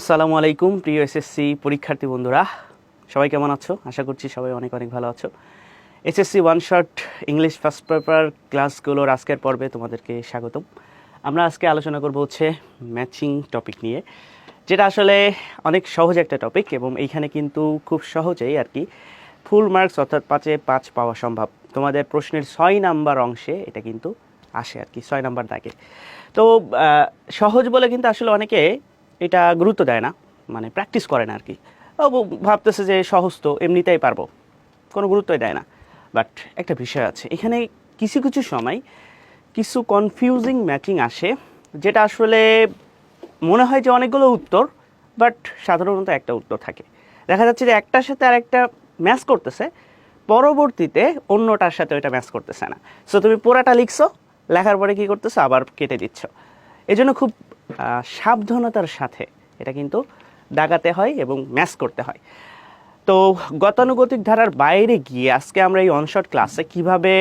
আসসালামু আলাইকুম প্রিয় এসএসসি পরীক্ষার্থী বন্ধুরা, সবাই কেমন আছো? আশা করছি সবাই অনেক অনেক ভালো আছো। SSC one shot English first paper ক্লাসগুলোর আজকের পর্বে তোমাদেরকে স্বাগতম। আমরা আজকে আলোচনা করব হচ্ছে ম্যাচিং টপিক নিয়ে, যেটা আসলে অনেক সহজ একটা টপিক এবং এইখানে কিন্তু খুব সহজেই আর কি ফুল মার্কস অর্থাৎ 5-এ 5 পাওয়া সম্ভব। তোমাদের প্রশ্নের 6 নাম্বার অংশে এটা কিন্তু আসে আর কি, 6 নাম্বার দাগে। তো সহজ বলে কিন্তু আসলে অনেকে এটা গুরুত্ব দেয় না, মানে প্র্যাকটিস করে না আর কি। ভাবতেছে যে সহজ তো এমনিতেই পারবো, কোনো গুরুত্বই দেয় না। বাট একটা বিষয় আছে এখানে, কিছু কিছু সময় কিছু কনফিউজিং ম্যাচিং আসে, যেটা আসলে মনে হয় যে অনেকগুলো উত্তর, বাট সাধারণত একটা উত্তর থাকে। দেখা যাচ্ছে যে একটার সাথে আরেকটা ম্যাচ করতেছে, পরবর্তীতে অন্যটার সাথে ওইটা ম্যাচ করতেছে না। সো তুমি পুরাটা লিখছো, লেখার পরে কী করতেছো, আবার কেটে দিচ্ছ। এই জন্য খুব সাবধানতার সাথে এটা কিন্তু দাগাতে হয় এবং ম্যাচ করতে হয়। তো গতানুগতিক ধারার বাইরে গিয়ে আজকে আমরা এই অনশট ক্লাসে কিভাবে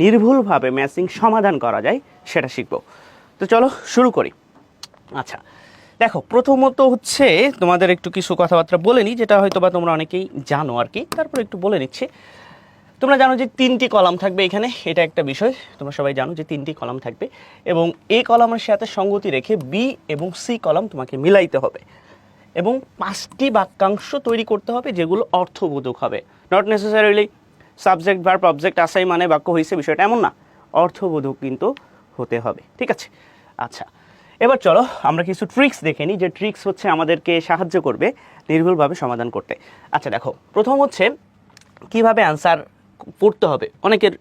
নির্ভুলভাবে ম্যাচিং সমাধান করা যায় সেটা শিখব। তো চলো শুরু করি। আচ্ছা দেখো, প্রথমত হচ্ছে তোমাদের একটু কিছু কথাবার্তা বলে নিই, যেটা হয়তো বা তোমরা অনেকেই জানো আর কি, তারপর একটু বলে নিচ্ছি। তোমরা জানো যে 3টি কলাম থাকবে এখানে, এটা একটা বিষয় তোমরা সবাই জানো যে 3টি কলাম থাকবে এবং এই কলামের সাথে সঙ্গতি রেখে বি এবং সি কলাম তোমাকে মিলাইতে হবে এবং 5টি বাক্যাংশ তৈরি করতে হবে যেগুলো অর্থবোধক হবে। Not necessarily subject verb object আসাই মানে বাক্য হয়েছে, বিষয়টা এমন না, অর্থবোধক কিন্তু হতে হবে। ঠিক আছে, আচ্ছা এবার চলো আমরা কিছু ট্রিক্স দেখে নিই, যে ট্রিক্স হচ্ছে আমাদেরকে সাহায্য করবে নির্ভুলভাবে সমাধান করতে। আচ্ছা দেখো, প্রথম হচ্ছে কিভাবে অ্যান্সার পড়তে হবে। অনেকের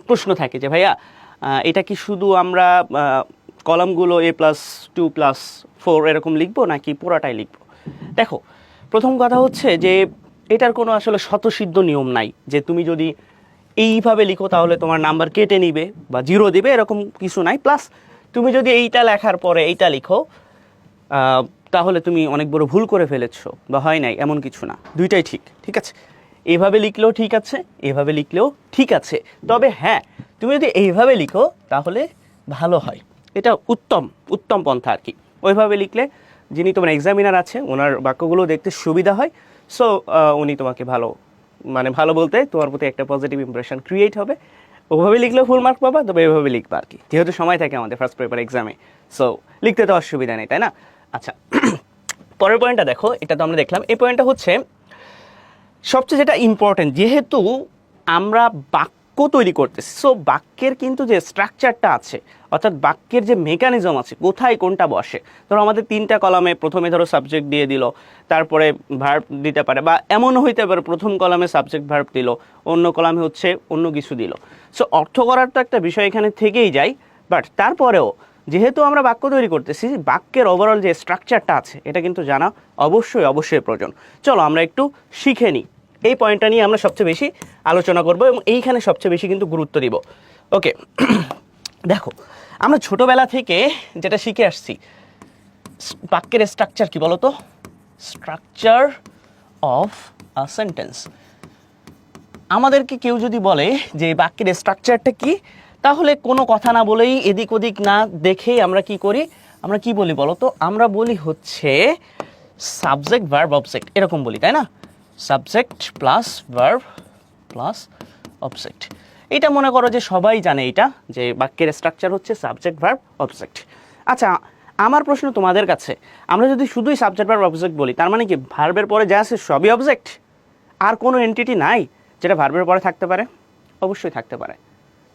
প্রশ্ন থাকে যে ভাইয়া এটা কি শুধু আমরা কলামগুলো A+2+4 এরকম লিখবো নাকি পুরাটাই লিখবো? দেখো, প্রথম কথা হচ্ছে যে এটার কোনো আসলে স্বতঃসিদ্ধ নিয়ম নাই যে তুমি যদি এইভাবে লিখো তাহলে তোমার নাম্বার কেটে নিবে বা 0 দিবে, এরকম কিছু নাই। প্লাস তুমি যদি এইটা লেখার পরে এইটা লিখো তাহলে তুমি অনেক বড় ভুল করে ফেলেছো বা হয় নাই, এমন কিছু না, দুইটাই ঠিক। ঠিক আছে, এভাবে লিখলেও ঠিক আছে, এভাবে লিখলেও ঠিক আছে। তবে হ্যাঁ, তুমি যদি এইভাবে লিখো তাহলে ভালো হয়, এটা উত্তম পন্থা আর কি। ওইভাবে লিখলে যিনি তোমার এক্সামিনার আছে ওনার বাক্যগুলো দেখতে সুবিধা হয়। সো উনি তোমাকে ভালো বলতে তোমার প্রতি একটা পজিটিভ ইমপ্রেশন ক্রিয়েট হবে। ওভাবে লিখলেও ফুল মার্ক পাবা, তবে এভাবে লিখবা আর কি, যেহেতু সময় থাকে আমাদের ফার্স্ট পেপার এক্সামে। সো লিখতে তো অসুবিধা নেই, তাই না? আচ্ছা পরের পয়েন্টটা দেখো, এটা তো আমরা দেখলাম। এই পয়েন্টটা হচ্ছে সবচেয়ে যেটা ইম্পর্টেন্ট, যেহেতু আমরা বাক্য তৈরি করতেছি, সো বাক্যের কিন্তু যে স্ট্রাকচারটা আছে, অর্থাৎ বাক্যের যে মেকানিজম আছে, কোথায় কোনটা বসে। ধরো আমাদের 3টা কলামে প্রথমে ধরো সাবজেক্ট দিয়ে দিল, তারপরে ভার্ব দিতে পারে, বা এমনও হইতে পারে প্রথম কলামে সাবজেক্ট ভার্ব দিল, অন্য কলামে হচ্ছে অন্য কিছু দিল। সো অর্থ করার তো একটা বিষয় এখানে থেকেই যায়, বাট তারপরেও যেহেতু আমরা বাক্য তৈরি করতেছি, বাক্যের ওভারঅল যে স্ট্রাকচারটা আছে এটা কিন্তু জানা অবশ্যই প্রয়োজন। চলো আমরা একটু শিখে নিই। এই পয়েন্টটা নিয়ে আমরা সবচেয়ে বেশি আলোচনা করব এবং এইখানে সবচেয়ে বেশি কিন্তু গুরুত্ব দিব। ওকে দেখো, আমরা ছোটবেলা থেকে যেটা শিখে আসছি, বাক্যের স্ট্রাকচার কি বলো তো? Structure of a sentence. আমাদেরকে কেউ যদি বলে যে বাক্যের স্ট্রাকচারটা কি, তাহলে কোনো কথা না বলেই, এদিক ওদিক না দেখেই আমরা কি করি, আমরা কি বলি বলো তো? আমরা বলি হচ্ছে সাবজেক্ট ভার্ব অবজেক্ট, এরকম বলি, তাই না? Subject plus verb plus object. এটা মনে করো যে সবাই জানে এটা, যে বাক্যের স্ট্রাকচার হচ্ছে সাবজেক্ট ভার্ব অবজেক্ট। আচ্ছা আমার প্রশ্ন তোমাদের কাছে, আমরা যদি শুধুই সাবজেক্ট ভার্ব অবজেক্ট বলি, তার মানে কি ভার্বের পরে যা আছে সবই অবজেক্ট? আর কোনো এন্টিটি নাই যেটা ভার্বের পরে থাকতে পারে? অবশ্যই থাকতে পারে,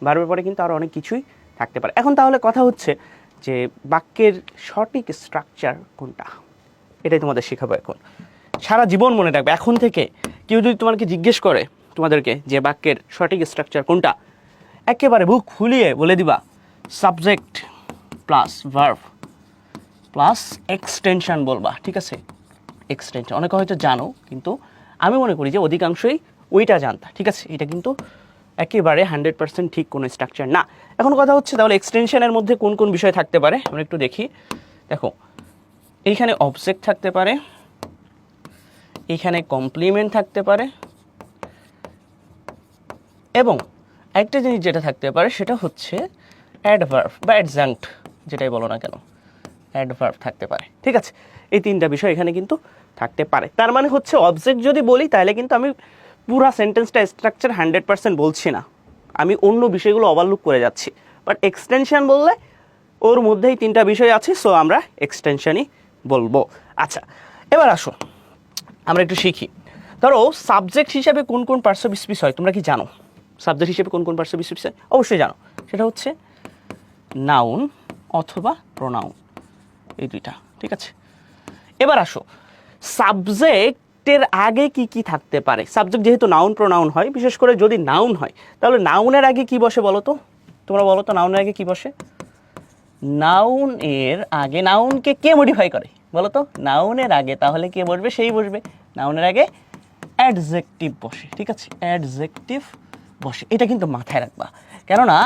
ভার্বের পরে কিন্তু আরও অনেক কিছুই থাকতে পারে। এখন তাহলে কথা হচ্ছে যে বাক্যের সঠিক স্ট্রাকচার কোনটা, এটাই তোমাদের শেখাবো এখন। সারা জীবন মনে রাখবে, এখন থেকে কেউ যদি তোমাকে জিজ্ঞেস করে তোমাদেরকে যে বাক্যের সঠিক স্ট্রাকচার কোনটা, একেবারে বুক ফুলিয়ে বলে দিবা subject plus verb plus extension বলবা। ঠিক আছে, এক্সটেনশন অনেকে হয়তো জানো, কিন্তু আমি মনে করি যে অধিকাংশই ওইটা জানতা। ঠিক আছে, এটা কিন্তু একেবারে 100% ঠিক কোনো স্ট্রাকচার না। এখন কথা হচ্ছে তাহলে এক্সটেনশনের মধ্যে কোন কোন বিষয় থাকতে পারে আমরা একটু দেখি। দেখো, এইখানে অবজেক্ট থাকতে পারে, এইখানে কমপ্লিমেন্ট থাকতে পারে, এবং একটা জিনিস যেটা থাকতে পারে সেটা হচ্ছে অ্যাডভার্ব বা অ্যাডজাঙ্ক্ট, যেটাই বলো না কেন। অ্যাডভার্ব থাকতে পারে। ঠিক আছে, এই তিনটা বিষয় এখানে কিন্তু থাকতে পারে। তার মানে হচ্ছে অবজেক্ট যদি বলি তাহলে কিন্তু আমি পুরা সেন্টেন্সটা স্ট্রাকচার 100% বলছি না, আমি অন্য বিষয়গুলো ওভারলুক করে যাচ্ছি। বাট এক্সটেনশন বললে ওর মধ্যেই তিনটা বিষয় আছে, সো আমরা এক্সটেনশনই বলবো। আচ্ছা, এবার আসো আমরা একটু শিখি। ধরো সাবজেক্ট হিসাবে কোন কোন পার্টস অফ স্পিচ হয় তোমরা কি জানো? সাবজেক্ট হিসেবে কোন কোন পার্টস অফ স্পিচ হয় অবশ্যই জানো, সেটা হচ্ছে নাউন অথবা প্রোনাউন, এই দুইটা। ঠিক আছে, এবার আসো সাবজেক্টের আগে কি কি থাকতে পারে। সাবজেক্ট যেহেতু নাউন প্রোনাউন হয়, বিশেষ করে যদি নাউন হয় তাহলে নাউনের আগে কি বসে বলো তো, তোমরা বলো তো নাউনের আগে কি বসে? নাউন এর আগে নাউনকে কে মডিফাই করে বলো তো? নাউনের আগে তাহলে কে বসবে? সেই বসবে। নাউনের আগে অ্যাডজেক্টিভ বসে। ঠিক আছে, অ্যাডজেক্টিভ বসে, এটা কিন্তু মাথায় রাখবা। কেননা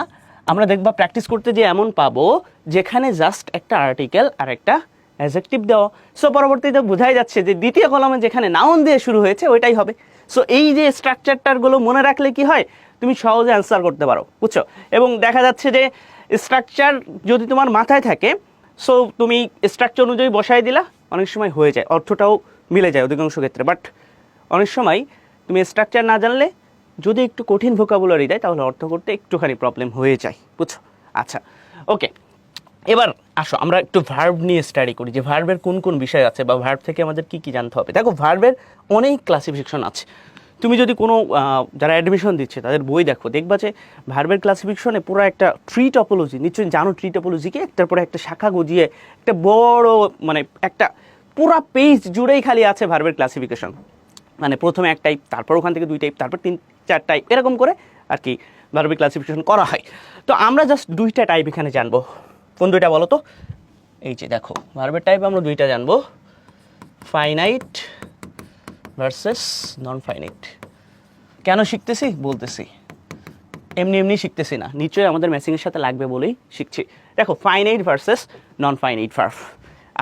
আমরা দেখবা প্র্যাকটিস করতে যে এমন পাবো যেখানে জাস্ট একটা আর্টিকেল আর একটা অ্যাডজেক্টিভ দেওয়া, সো পরবর্তীতে বোঝাই যাচ্ছে যে দ্বিতীয় কলামে যেখানে নাউন দিয়ে শুরু হয়েছে ওইটাই হবে। সো এই যে স্ট্রাকচারটারগুলো মনে রাখলে কি হয়, তুমি সহজে অ্যান্সার করতে পারো, বুঝছো? এবং দেখা যাচ্ছে যে স্ট্রাকচার যদি তোমার মাথায় থাকে, সো তুমি স্ট্রাকচার অনুযায়ী বসাই দিলা, অনেক সময় হয়ে যায়, অর্থটাও মিলে যায় অধিকাংশ ক্ষেত্রে। বাট অনেক সময় তুমি স্ট্রাকচার না জানলে যদি একটু কঠিন ভোকাবুলারি দেয় তাহলে অর্থ করতে একটুখানি প্রবলেম হয়ে যায়, বুঝছো? আচ্ছা, ওকে, এবার আসো আমরা একটু ভার্ব নিয়ে স্টাডি করি, যে ভার্বের কোন কোন বিষয় আছে বা ভার্ব থেকে আমাদের কি কি জানতে হবে। দেখো ভার্বের অনেক ক্লাসিফিকেশন আছে। তুমি যদি কোনো যারা অ্যাডমিশন দিচ্ছে তাদের বই দেখো, দেখবা যে ভার্বের ক্লাসিফিকেশনে পুরো একটা ট্রি টপোলজি, নিশ্চয়ই জানো ট্রি টপোলজিকে, একটার পরে একটা শাখা গজিয়ে একটা বড় মানে একটা পুরা পেজ জুড়েই খালি আছে ভার্বের ক্লাসিফিকেশন। মানে প্রথমে এক টাইপ, তারপর ওখান থেকে দুই টাইপ, তারপর তিন চার টাইপ, এরকম করে আর কি ভার্বের ক্লাসিফিকেশন করা হয়। তো আমরা জাস্ট দুইটা টাইপ এখানে জানবো। কোন দুইটা বলো তো? এই যে দেখো ভার্বের টাইপ আমরা দুইটা জানবো, ফাইনাইট ভার্সেস নন ফাইনাইট। কেন শিখতেছি বলতেছি, এমনি এমনি শিখতেছি না, নিশ্চয়ই আমাদের ম্যাচিংয়ের সাথে লাগবে বলেই শিখছি। দেখো ফাইনাইট ভার্সেস নন ফাইনাইট ভার্ব।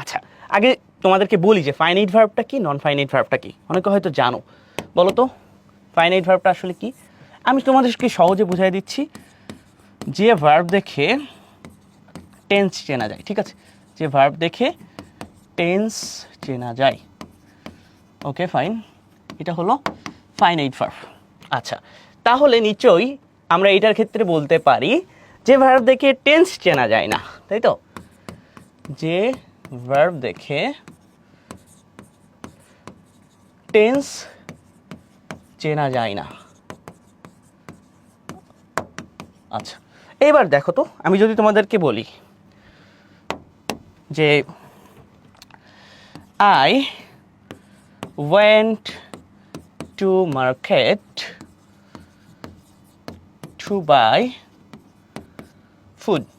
আচ্ছা, আগে তোমাদেরকে বলি যে ফাইনাইট ভার্বটা কি, নন ফাইনাইট ভার্বটা কি, অনেকে হয়তো জানো। বলো তো ফাইনাইট ভার্বটা আসলে কি? আমি তোমাদেরকে সহজে বুঝাই দিচ্ছি। যে ভার্ব দেখে টেন্স চেনা যায়, ঠিক আছে, যে ভার্ব দেখে টেন্স চেনা যায়, ওকে ফাইন, এটা হলো ফাইনাইট ভার্ব। আচ্ছা, তাহলে নিশ্চয়ই আমরা এটার ক্ষেত্রে বলতে পারি যে ভার্ব দেখে টেন্স চেনা যায় না, তাই তো? যে ভার্ব দেখে টেন্স চেনা যায় না। আচ্ছা, এবার দেখো তো, আমি যদি তোমাদেরকে বলি যে I went to market to buy food,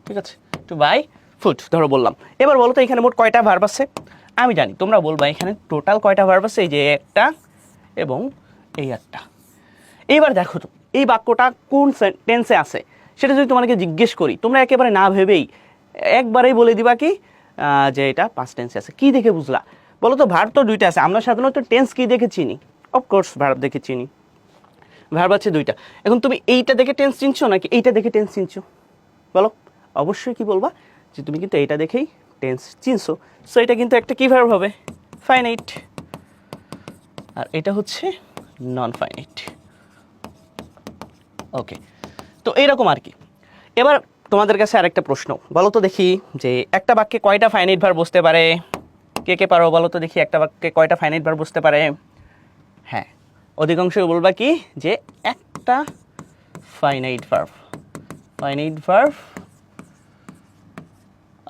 ঠিক আছে, টু বাই ফুড ধরো বললাম। এবার বলো তো এখানে মোট কয়টা ভার্ব আছে? আমি জানি, তোমরা বলবা এখানে টোটাল কয়টা ভার্ব আছে। এই যে একটা এবং এই একটা। এইবার দেখো তো এই বাক্যটা কোন টেন্সে আছে সেটা যদি তোমাকে জিজ্ঞেস করি, তোমরা একেবারে না ভেবেই একবারেই বলে দিবা কি যে এটা পাস্ট টেন্সে আছে। কি দেখে বুঝলা বলো তো? ভার্ব তো দুইটা আছে, আমরা সাধারণত টেন্স কি দেখে চিনি? অফকোর্স ভার্ব দেখে চিনি। ভার্ব আছে দুইটা। এখন তুমি এইটা দেখে টেন্স চিনছো নাকি এইটা দেখে টেন্স চিনছো বলো? অবশ্যই কি বলবা যে তুমি কিন্তু এইটা দেখেই টেন্স চিনছো। সো এটা কিন্তু একটা কি ভার্ব হবে? ফাইনাইট। আর এটা হচ্ছে নন ফাইনাইট। ওকে, তো এইরকম আর কি। এবার তোমাদের কাছে আরেকটা প্রশ্ন, বলো তো দেখি যে একটা বাক্যে কয়টা ফাইনাইট ভার্ব বসতে পারে? কে কে পারো বলো তো দেখি একটা বাক্যে কয়টা ফাইনাইট ভার্ব বসতে পারে? হ্যাঁ, অধিকাংশই বলবা কি যে একটা ফাইনাইট ভার্ব। ফাইনাইট ভার্ব,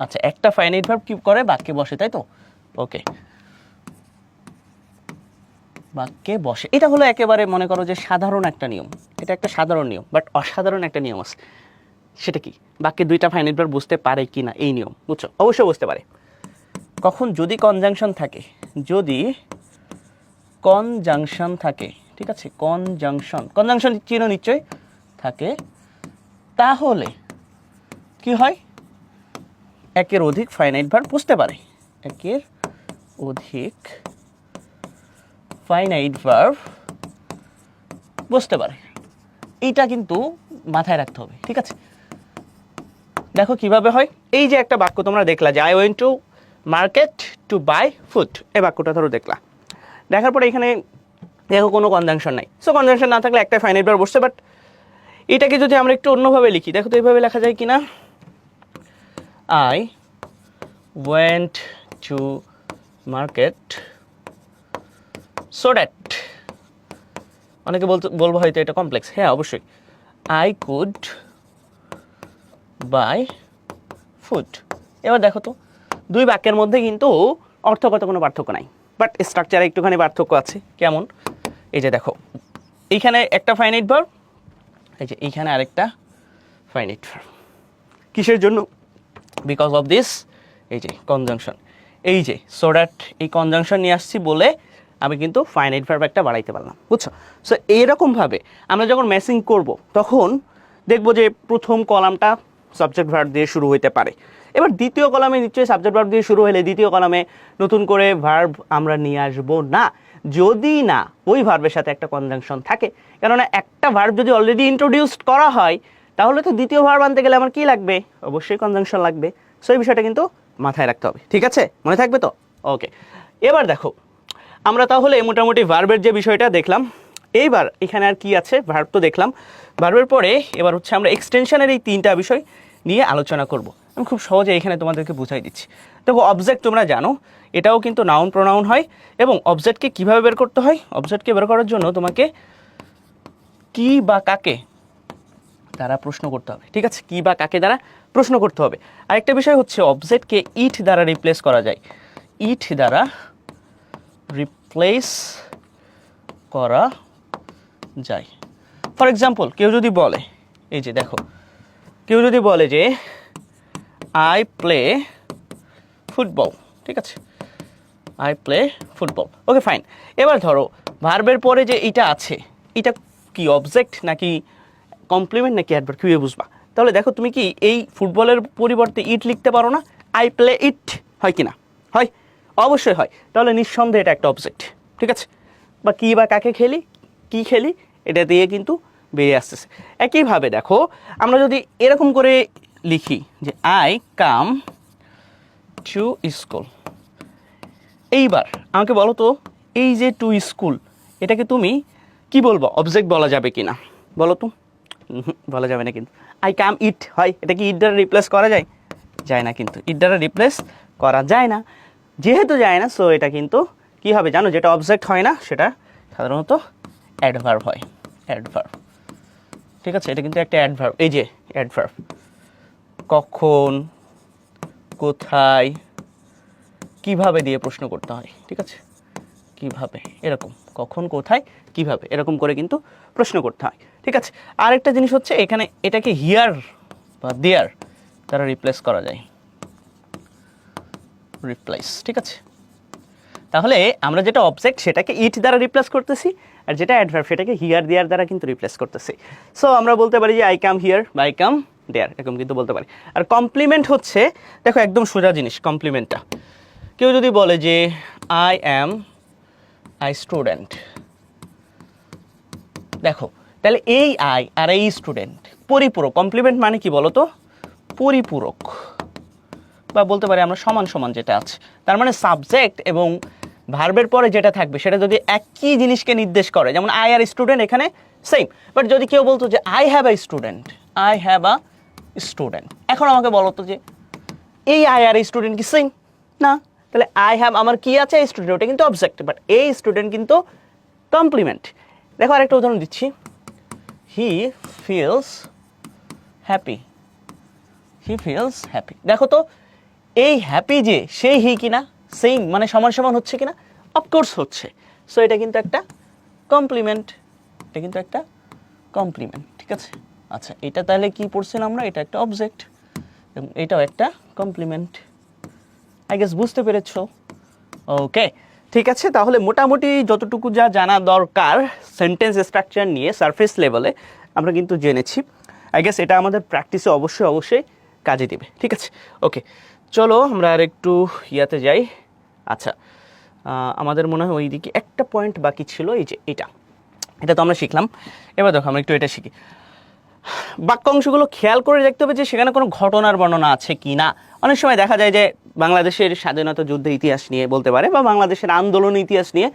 আচ্ছা, একটা ফাইনাইট ভার্ব কি করে? বাক্যে বসে, তাই তো? ওকে, বাক্যে বসে। এটা হলো একেবারে মনে করো যে সাধারণ একটা নিয়ম, এটা একটা সাধারণ নিয়ম। বাট অসাধারণ একটা নিয়ম আছে, সেটা কি? বাক্যে দুইটা ফাইনাইট ভার্ব বসতে পারে কি না এই নিয়ম, বুঝছো? অবশ্যই বসতে পারে। কখন? যদি কনজাংশন থাকে, যদি কনজাংশন থাকে, ঠিক আছে, কনজাংশন, কনজাংশন চিহ্ন নিশ্চয় থাকে, তাহলে কি হয়? একের অধিক ফাইনাইট ভার্ব বসতে পারে। একের অধিক ফাইনাইট ভার্ব বসতে পারে, এইটা কিন্তু মাথায় রাখতে হবে, ঠিক আছে? দেখো কিভাবে হয়। এই যে একটা বাক্য তোমরা দেখলা যে I went to market to buy food, এই বাক্যটা ধরো দেখলা, দেখার পরে এখানে দেখো কোনো কনজাংশন নাই। সো কনজাংশন না থাকলে একটা ফাইনাইট ভার্ব বসছে। বাট এটাকে যদি আমরা একটু অন্যভাবে লিখি, দেখো তো এইভাবে লেখা যায় কি না, I went to market so that, অনেকে বলবো হয়তো এটা কমপ্লেক্স, হ্যাঁ অবশ্যই, আই কুড বাই ফুড। এবার দেখো তো দুই বাক্যের মধ্যে কিন্তু অর্থগত কোনো পার্থক্য নাই, বাট স্ট্রাকচারে একটুখানি পার্থক্য আছে। কেমন, এই যে দেখো এইখানে একটা ফাইনাইট ভার্ব, এই যে এইখানে আরেকটা ফাইনাইট ভার্ব। কিসের জন্য? বিকজ অফ দিস এই যে কনজাংশন, এই যে সো দ্যাট এই কনজাংশন নিয়ে আসছি বলে আমি কিন্তু ফাইনাইট ভার্ব একটা বাড়াইতে পারলাম, বুঝছো? সো এইরকমভাবে আমরা যখন ম্যাচিং করব তখন দেখবো যে প্রথম কলামটা সাবজেক্ট ভার্ব দিয়ে শুরু হইতে পারে। এবার দ্বিতীয় কলামে নিশ্চয়ই সাবজেক্ট ভার্ব দিয়ে শুরু হলে দ্বিতীয় কলামে নতুন করে ভার্ব আমরা নিয়ে আসবো না, যদি না ওই ভার্বের সাথে একটা কনজাংশন থাকে। কেননা একটা ভার্ব যদি অলরেডি ইন্ট্রোডিউসড করা হয় তাহলে তো দ্বিতীয় ভার্ব আনতে গেলে আমার কি লাগবে? অবশ্যই কনজাংশন লাগবে। সো এই বিষয়টা কিন্তু মাথায় রাখতে হবে, ঠিক আছে? মনে থাকবে তো? ওকে, এবার দেখো আমরা তাহলে মোটামুটি ভার্বের যে বিষয়টা দেখলাম। এইবার এখানে আর কি আছে? ভার্ব তো দেখলাম, ভার্বের পরে এবার হচ্ছে আমরা এক্সটেনশনের এই তিনটা বিষয় নিয়ে আলোচনা করব। আমি খুব সহজে এখানে তোমাদেরকে বুঝাই দিচ্ছি। দেখো অবজেক্ট তোমরা জানো, এটাও কিন্তু নাউন প্রোনাউন হয়, এবং অবজেক্টকে কিভাবে বের করতে হয়? অবজেক্টকে বের করার জন্য তোমাকে কি বা কাকে দ্বারা প্রশ্ন করতে হবে, ঠিক আছে? কি বা কাকে দ্বারা প্রশ্ন করতে হবে। আরেকটা বিষয় হচ্ছে অবজেক্টকে ইট দ্বারা রিপ্লেস করা যায়, ইট দ্বারা রিপ্লেস করা যায়। ফর এক্সাম্পল কেউ যদি বলে, এই যে দেখো কেউ যদি বলে যে আই প্লে ফুটবল, ঠিক আছে, I play football, okay fine. এবার ধরো ভার্বের পরে যে এটা আছে, এটা কি অবজেক্ট নাকি কমপ্লিমেন্ট নাকি অ্যাডভার্ব, কি বুঝবা? তাহলে দেখো তুমি কি এই ফুটবলের পরিবর্তে ইট লিখতে পারো না? আই প্লে ইট, হয় কি না? হয়, অবশ্যই হয়। তাহলে নিঃসন্দেহে এটা একটা অবজেক্ট, ঠিক আছে? বা কি বা কাকে খেলি, কি খেলি, এটা দিয়ে কিন্তু বেরিয়ে আসতেছে। একইভাবে দেখো আমরা যদি এরকম করে লিখি যে আই কাম টু স্কুল, এইবার আমাকে বলো তো এই যে টু স্কুল, এটাকে তুমি কি বলবো? অবজেক্ট বলা যাবে কি না বলো তো? বলা যাবে না। কিন্তু আই কাম ইট হয়, এটা কি ইট দ্বারা রিপ্লেস করা যায়? যায় না, কিন্তু ইট দ্বারা রিপ্লেস করা যায় না। যেহেতু যায় না, সো এটা কিন্তু কি হবে জানো? যেটা অবজেক্ট হয় না সেটা সাধারণত অ্যাডভার্ব হয়, অ্যাডভার্ব, ঠিক আছে? এটা কিন্তু একটা অ্যাডভার্ব। এই যে অ্যাডভার্ব, কখন, কোথায়, কিভাবে দিয়ে প্রশ্ন করতে হয়, ঠিক আছে? কিভাবে, এরকম কখন, কোথায়, কিভাবে, এরকম করে কিন্তু প্রশ্ন করতে হয়, ঠিক আছে? আরেকটা জিনিস হচ্ছে এখানে এটাকে হিয়ার বা দেয়ার দ্বারা রিপ্লেস করা যায়, রিপ্লেস, ঠিক আছে? তাহলে আমরা যেটা অবজেক্ট সেটাকে ইট দ্বারা রিপ্লেস করতেছি, আর যেটা অ্যাডভার্ব সেটাকে হিয়ার দেয়ার দ্বারা কিন্তু রিপ্লেস করতেছি। সো আমরা বলতে পারি যে আই কাম হিয়ার বা আই কাম দেয়ার, এরকম কিন্তু বলতে পারি। আর কমপ্লিমেন্ট হচ্ছে, দেখো একদম সোজা জিনিস কমপ্লিমেন্টটা। কেউ যদি বলে যে আই অ্যাম আই স্টুডেন্ট, দেখো তাহলে এই আই আর এই স্টুডেন্ট পরিপূরক। কমপ্লিমেন্ট মানে কি বলো তো? পরিপূরক, বা বলতে পারি আমরা সমান সমান যেটা আছে। তার মানে সাবজেক্ট এবং ভার্বের পরে যেটা থাকবে সেটা যদি একই জিনিসকে নির্দেশ করে, যেমন আই আর স্টুডেন্ট এখানে সেম। বাট যদি কেউ বলতো যে I have a student, I have a student, এখন আমাকে বলো তো যে এই আই আর স্টুডেন্ট কি সেম? না। তাহলে আই হ্যাভ আমার কি আছে? স্টুডেন্ট, ওটা কিন্তু অবজেক্ট, বাট এই স্টুডেন্ট কিন্তু কমপ্লিমেন্ট। দেখো আরেকটা উদাহরণ দিচ্ছি, he feels happy, he feels happy. দেখো তো এই হ্যাপি যে সেই হি কিনা? সেম, মানে সমান সমান হচ্ছে কিনা? অফকোর্স হচ্ছে। সো এটা কিন্তু একটা কমপ্লিমেন্ট, এটা কিন্তু একটা কমপ্লিমেন্ট, ঠিক আছে? আচ্ছা, এটা তাহলে কি পড়ছিলাম আমরা? এটা একটা অবজেক্ট এবং এটাও একটা কমপ্লিমেন্ট। আই গেস বুঝতে পেরেছো? ওকে, ঠিক আছে। তাহলে মোটামুটি যতটুকু যা জানা দরকার সেন্টেন্স স্ট্রাকচার নিয়ে সারফেস লেভেলে আমরা কিন্তু জেনেছি। আই গেস এটা আমাদের প্র্যাকটিসে অবশ্যই অবশ্যই কাজে দিবে, ঠিক আছে? ওকে, চলো আমরা আর একটু ইয়াতে যাই। আচ্ছা, আমাদের মনে হয় ওইদিকে একটা পয়েন্ট বাকি ছিল, এই যে এটা তো আমরা শিখলাম। এবার দেখো আমরা একটু এটা শিখি। বাক্যাংশগুলো খেয়াল করে দেখতে হবে যে সেখানে কোনো ঘটনার বর্ণনা আছে কি না। অনেক সময় দেখা যায় যে বাংলাদেশের স্বাধীনতা যুদ্ধের ইতিহাস নিয়ে বলতে পারে বা বাংলাদেশের আন্দোলন ইতিহাস নিয়ে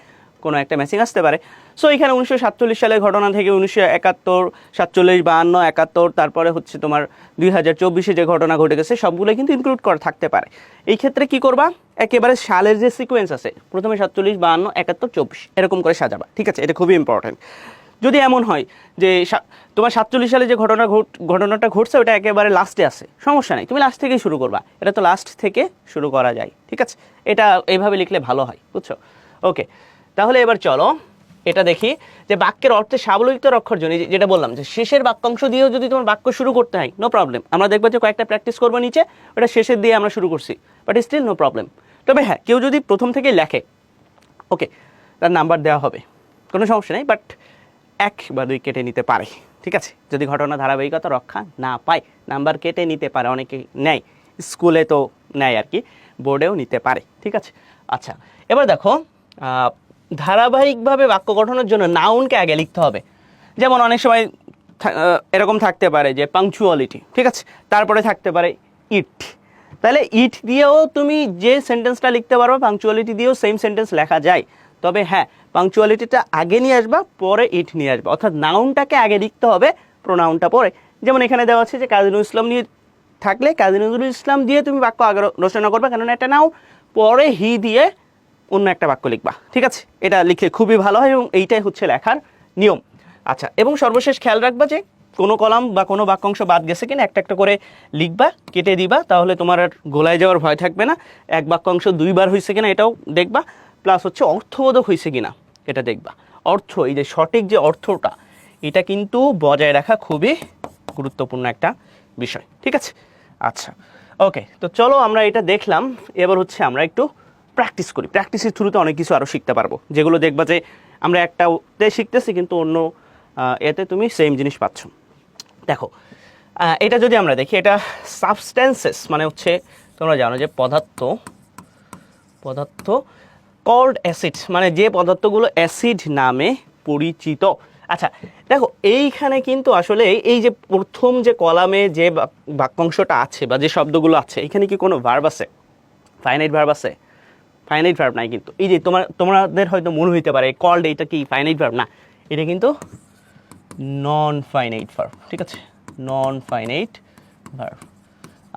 কোনো একটা ম্যাচিং আসতে পারে। সো এখানে 1947 সালের ঘটনা থেকে 1971, 47, 52, 71, তারপরে হচ্ছে তোমার 2024-এ যে ঘটনা ঘটে গেছে সবগুলো কিন্তু ইনক্লুড করা থাকতে পারে। এই ক্ষেত্রে কি করবা, একেবারে সালের যে সিকোয়েন্স আছে প্রথমে 47, 52, 71, 24 এরকম করে সাজাবা, ঠিক আছে? এটা খুবই ইম্পর্টেন্ট। যদি এমন হয় যে তোমার 47 সালে যে ঘটনাটা ঘটছে ওটা একেবারে লাস্টে আছে, সমস্যা নেই, তুমি লাস্ট থেকেই শুরু করবা, এটা তো লাস্ট থেকে শুরু করা যায়, ঠিক আছে? এটা এইভাবে লিখলে ভালো হয়, বুঝছো? ওকে, তাহলে এবার চলো এটা দেখি যে বাক্যের অর্থে সাবলয়িত রক্ষার জন্য যেটা বললাম যে শেষের বাক্যাংশ দিয়েও যদি তোমার বাক্য শুরু করতে হয়, নো প্রবলেম। আমরা দেখবো যে কয়েকটা প্র্যাকটিস করবো নিচে, ওটা শেষের দিয়ে আমরা শুরু করছি, বাট স্টিল নো প্রবলেম। তবে হ্যাঁ, কেউ যদি প্রথম থেকে লেখে, ওকে, তার নাম্বার দেওয়া হবে, কোনো সমস্যা নেই, বাট 1 বা 2 কেটে নিতে পারে, ঠিক আছে? যদি ঘটনা ধারাবাহিকতা রক্ষা না পায় নাম্বার কেটে নিতে পারে, অনেকে নেয়, স্কুলে তো নেয় আর কি, বোর্ডেও নিতে পারে, ঠিক আছে? আচ্ছা, এবার দেখো ধারাবাহিকভাবে বাক্য গঠনের জন্য নাউনকে আগে লিখতে হবে। যেমন অনেক সময় এরকম থাকতে পারে যে পাংচুয়ালিটি, ঠিক আছে, তারপরে থাকতে পারে ইট। তাহলে ইট দিয়েও তুমি যে সেন্টেন্সটা লিখতে পারো পাংচুয়ালিটি দিয়েও সেম সেন্টেন্স লেখা যায়। তবে হ্যাঁ, পাংচুয়ালিটিটা আগে নিয়ে আসবা, পরে ইট নিয়ে আসবা, অর্থাৎ নাউনটাকে আগে লিখতে হবে, প্রোনাউনটা পরে। যেমন এখানে দেওয়া আছে যে কাজী নজরুল ইসলাম নিয়ে থাকলে কাজী নজরুল ইসলাম দিয়ে তুমি বাক্য আগে রচনা করবে, কেননা এটা নাও, পরে হি দিয়ে অন্য একটা বাক্য লিখবা, ঠিক আছে? এটা লিখলে খুবই ভালো হয় এবং এইটাই হচ্ছে লেখার নিয়ম। আচ্ছা, এবং সর্বশেষ খেয়াল রাখবা যে কোনো কলাম বা কোনো বাক্যাংশ বাদ গেছে কিনা একটা একটা করে লিখবা, কেটে দিবা, তাহলে তোমার আর গোলায় যাওয়ার ভয় থাকবে না। এক বাক্যাংশ 2 বার হয়েছে কিনা এটাও দেখবা, প্লাস হচ্ছে অর্থবোধক হয়েছে কিনা এটা দেখবা। অর্থ, এই যে সঠিক যে অর্থটা, এটা কিন্তু বজায় রাখা খুবই গুরুত্বপূর্ণ একটা বিষয়, ঠিক আছে? আচ্ছা, ওকে, তো চলো আমরা এটা দেখলাম, এবার হচ্ছে আমরা একটু প্র্যাকটিস করি। প্র্যাকটিসের থ্রুতে অনেক কিছু আরও শিখতে পারবো, যেগুলো দেখবা যে আমরা একটাতে শিখতেছি কিন্তু অন্য এতে তুমি সেম জিনিস পাচ্ছ। দেখো, এটা যদি আমরা দেখি, এটা সাবস্টেন্সেস মানে হচ্ছে, তোমরা জানো যে পদার্থ কল্ড অ্যাসিড, মানে যে পদার্থগুলো অ্যাসিড নামে পরিচিত। আচ্ছা, দেখো এইখানে কিন্তু আসলে এই যে প্রথম যে কলামে যে বাক্যাংশটা আছে বা যে শব্দগুলো আছে, এখানে কি কোনো ভার্ব আছে? ফাইনাইট ভার্ব আছে? ফাইনাইট ভার্ব নাই কিন্তু। এই যে তোমাদের হয়তো মনে হইতে পারে কল্ড, এটা কি ফাইনাইট ভার্ব? না, এটা কিন্তু নন ফাইনাইট ভার্ব, ঠিক আছে? Non finite verb.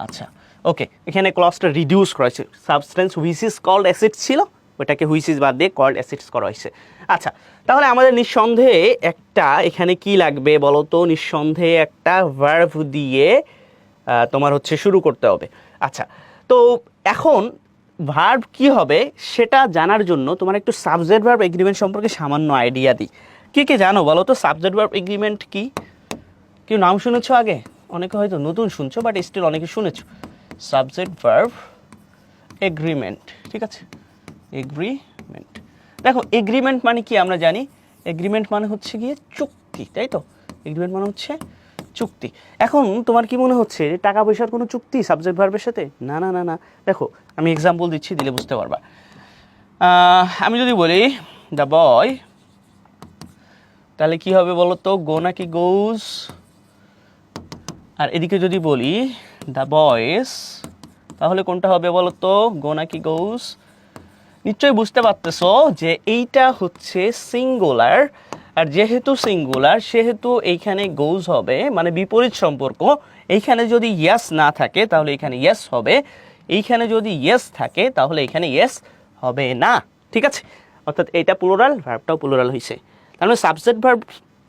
আচ্ছা, ওকে, এখানে ক্লজটা রিডিউস করা হয়েছে, substance which is called acid ছিল, ওটাকে হুইচ ইজ বাদ দিয়ে কল্ড অ্যাসিডস করা হয়েছে। আচ্ছা, তাহলে আমাদের নিঃসন্দেহে একটা এখানে কি লাগবে বলো তো? নিঃসন্দেহে একটা ভার্ব দিয়ে তোমার হচ্ছে শুরু করতে হবে। আচ্ছা, তো এখন ভার্ব কি হবে সেটা জানার জন্য তোমার একটু সাবজেক্ট ভার্ব এগ্রিমেন্ট সম্পর্কে সামান্য আইডিয়া দিই। কে জানো বলো তো সাবজেক্ট ভার্ব এগ্রিমেন্ট কি? কেউ নাম শুনেছো আগে? অনেকে হয়তো নতুন শুনছো, বাট স্টিল অনেকে শুনেছো। সাবজেক্ট ভার্ব এগ্রিমেন্ট, ঠিক আছে? এগ্রিমেন্ট, দেখো এগ্রিমেন্ট মানে কি আমরা জানি, এগ্রিমেন্ট মানে হচ্ছে গিয়ে চুক্তি, তাই তো? এগ্রিমেন্ট মানে হচ্ছে চুক্তি। এখন তোমার কি মনে হচ্ছে টাকা পয়সার কোনো চুক্তি সাবজেক্ট ভার্বের সাথে? না না না না, দেখো আমি এক্সাম্পল দিচ্ছি, দিলে বুঝতে পারবা। আমি যদি বলি দ্য বয়, তাহলে কি হবে বলো তো? গো নাকি গোজ? আর এদিকে যদি বলি দ্য বয়েস, তাহলে কোনটা হবে বলো তো? গো নাকি গোজ? নিশ্চয়ই বুঝতে পারতেছো যে এইটা হচ্ছে সিঙ্গুলার, আর যেহেতু সিঙ্গুলার সেহেতু এইখানে গোজ হবে, মানে বিপরীত সম্পর্ক। এইখানে যদি ইয়েস না থাকে তাহলে এখানে ইয়েস হবে, এইখানে যদি ইয়েস থাকে তাহলে এখানে ইয়েস হবে না, ঠিক আছে? অর্থাৎ এটা প্লুরাল, ভার্বটাও প্লুরাল হয়েছে। তার মানে সাবজেক্ট ভার্ব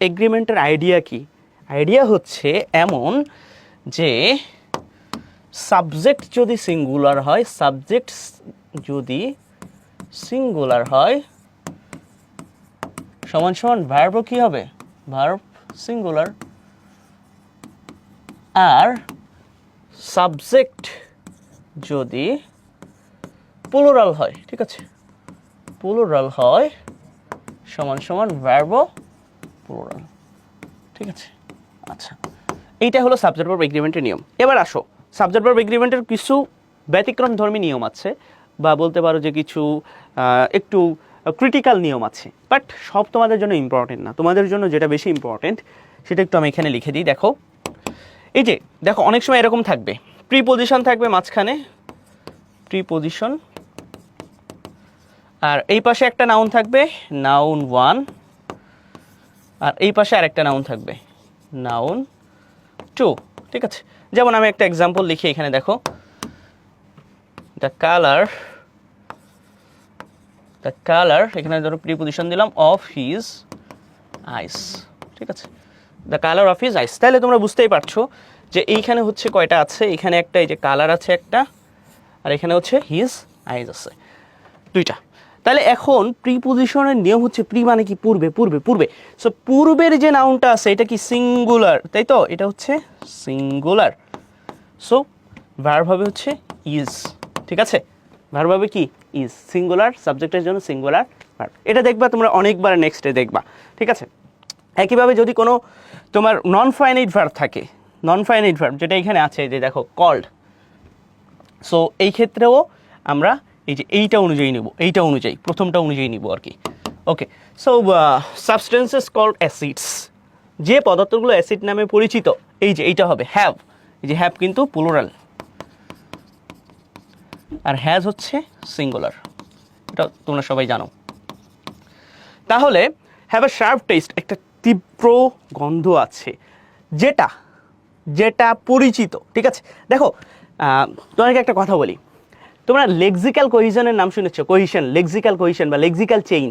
এগ্রিমেন্টের আইডিয়া কি? আইডিয়া হচ্ছে এমন যে সাবজেক্ট যদি সিঙ্গুলার হয়, সাবজেক্ট যদি সিঙ্গুলার হয় সমান সমান ভার্বও কি হবে? Verb singular. আর সাবজেক্ট যদি প্লুরাল হয়, ঠিক আছে, প্লুরাল হয় সমান সমান ভার্বও প্লুরাল, ঠিক আছে? আচ্ছা, এইটা হলো সাবজেক্ট ভার্ব এগ্রিমেন্টের নিয়ম। এবার আসো, সাবজেক্ট ভার্ব এগ্রিমেন্টের কিছু ব্যতিক্রম ধর্মী নিয়ম আছে, বা বলতে পারো যে কিছু একটু ক্রিটিক্যাল নিয়ম আছে, বাট সব তোমাদের জন্য ইম্পর্টেন্ট না। তোমাদের জন্য যেটা বেশি ইম্পর্টেন্ট সেটা একটু আমি এখানে লিখে দিই। দেখো, এই যে দেখো অনেক সময় এরকম থাকবে, প্রিপোজিশন থাকবে মাঝখানে, প্রিপোজিশন, আর এই পাশে একটা নাউন থাকবে, নাউন 1, আর এই পাশে আরেকটা নাউন থাকবে, নাউন 2। ঠিক আছে, যেমন আমি একটা এক্সাম্পল লিখি এখানে, দেখো দ্য কালার, এখানে ধরো প্রিপোজিশন দিলাম অফ হিজ আইস। ঠিক আছে, the colour of his eyes. তাহলে তোমরা বুঝতেই পারছো যে এইখানে হচ্ছে কয়টা আছে, এখানে একটা, এই যে কালার আছে একটা, আর এখানে হচ্ছে হিজ আইস আছে দুইটা। তাহলে এখন প্রিপোজিশনের নিয়ম হচ্ছে, প্রি মানে কি পূর্বে, পূর্বে, পূর্বে। সো পূর্বের যে নাউনটা আছে এটা কি সিঙ্গুলার, তাই তো, এটা হচ্ছে সিঙ্গুলার। সো ভার্ব হবে হচ্ছে ইজ। ঠিক আছে, ভার্ব হবে কি ইজ, সিঙ্গুলার, সাবজেক্টের জন্য সিঙ্গুলার ভার্ব। এটা দেখবা তোমরা অনেকবার নেক্সটে দেখবা। ঠিক আছে, একইভাবে যদি কোনো তোমার নন ফাইনাইট ভার্ব থাকে, নন ফাইনাইট ভার্ব যেটা এখানে আছে, যে দেখো কল্ড, সো এই ক্ষেত্রেও আমরা এই যে এইটা অনুযায়ী নিব, এইটা অনুযায়ী, প্রথমটা অনুযায়ী নিব আর কি। ওকে, সো সাবস্টেন্সেস কল্ড অ্যাসিডস, যে পদার্থগুলো অ্যাসিড নামে পরিচিত, এই যে এইটা হবে হ্যাভ। এই যে হ্যাভ কিন্তু প্লুরাল, আর হ্যাজ হচ্ছে সিঙ্গুলার, এটা তোমরা সবাই জানো। তাহলে হ্যাভ আ শার্প টেস্ট, একটা তীব্র গন্ধ আছে, যেটা যেটা পরিচিত। ঠিক আছে, দেখো তোমাকে একটা কথা বলি, তোমরা লেক্সিক্যাল কোহিশনের নাম শুনেছো, কোহিশন, লেক্সিক্যাল কোহিশন বা লেক্সিক্যাল চেইন।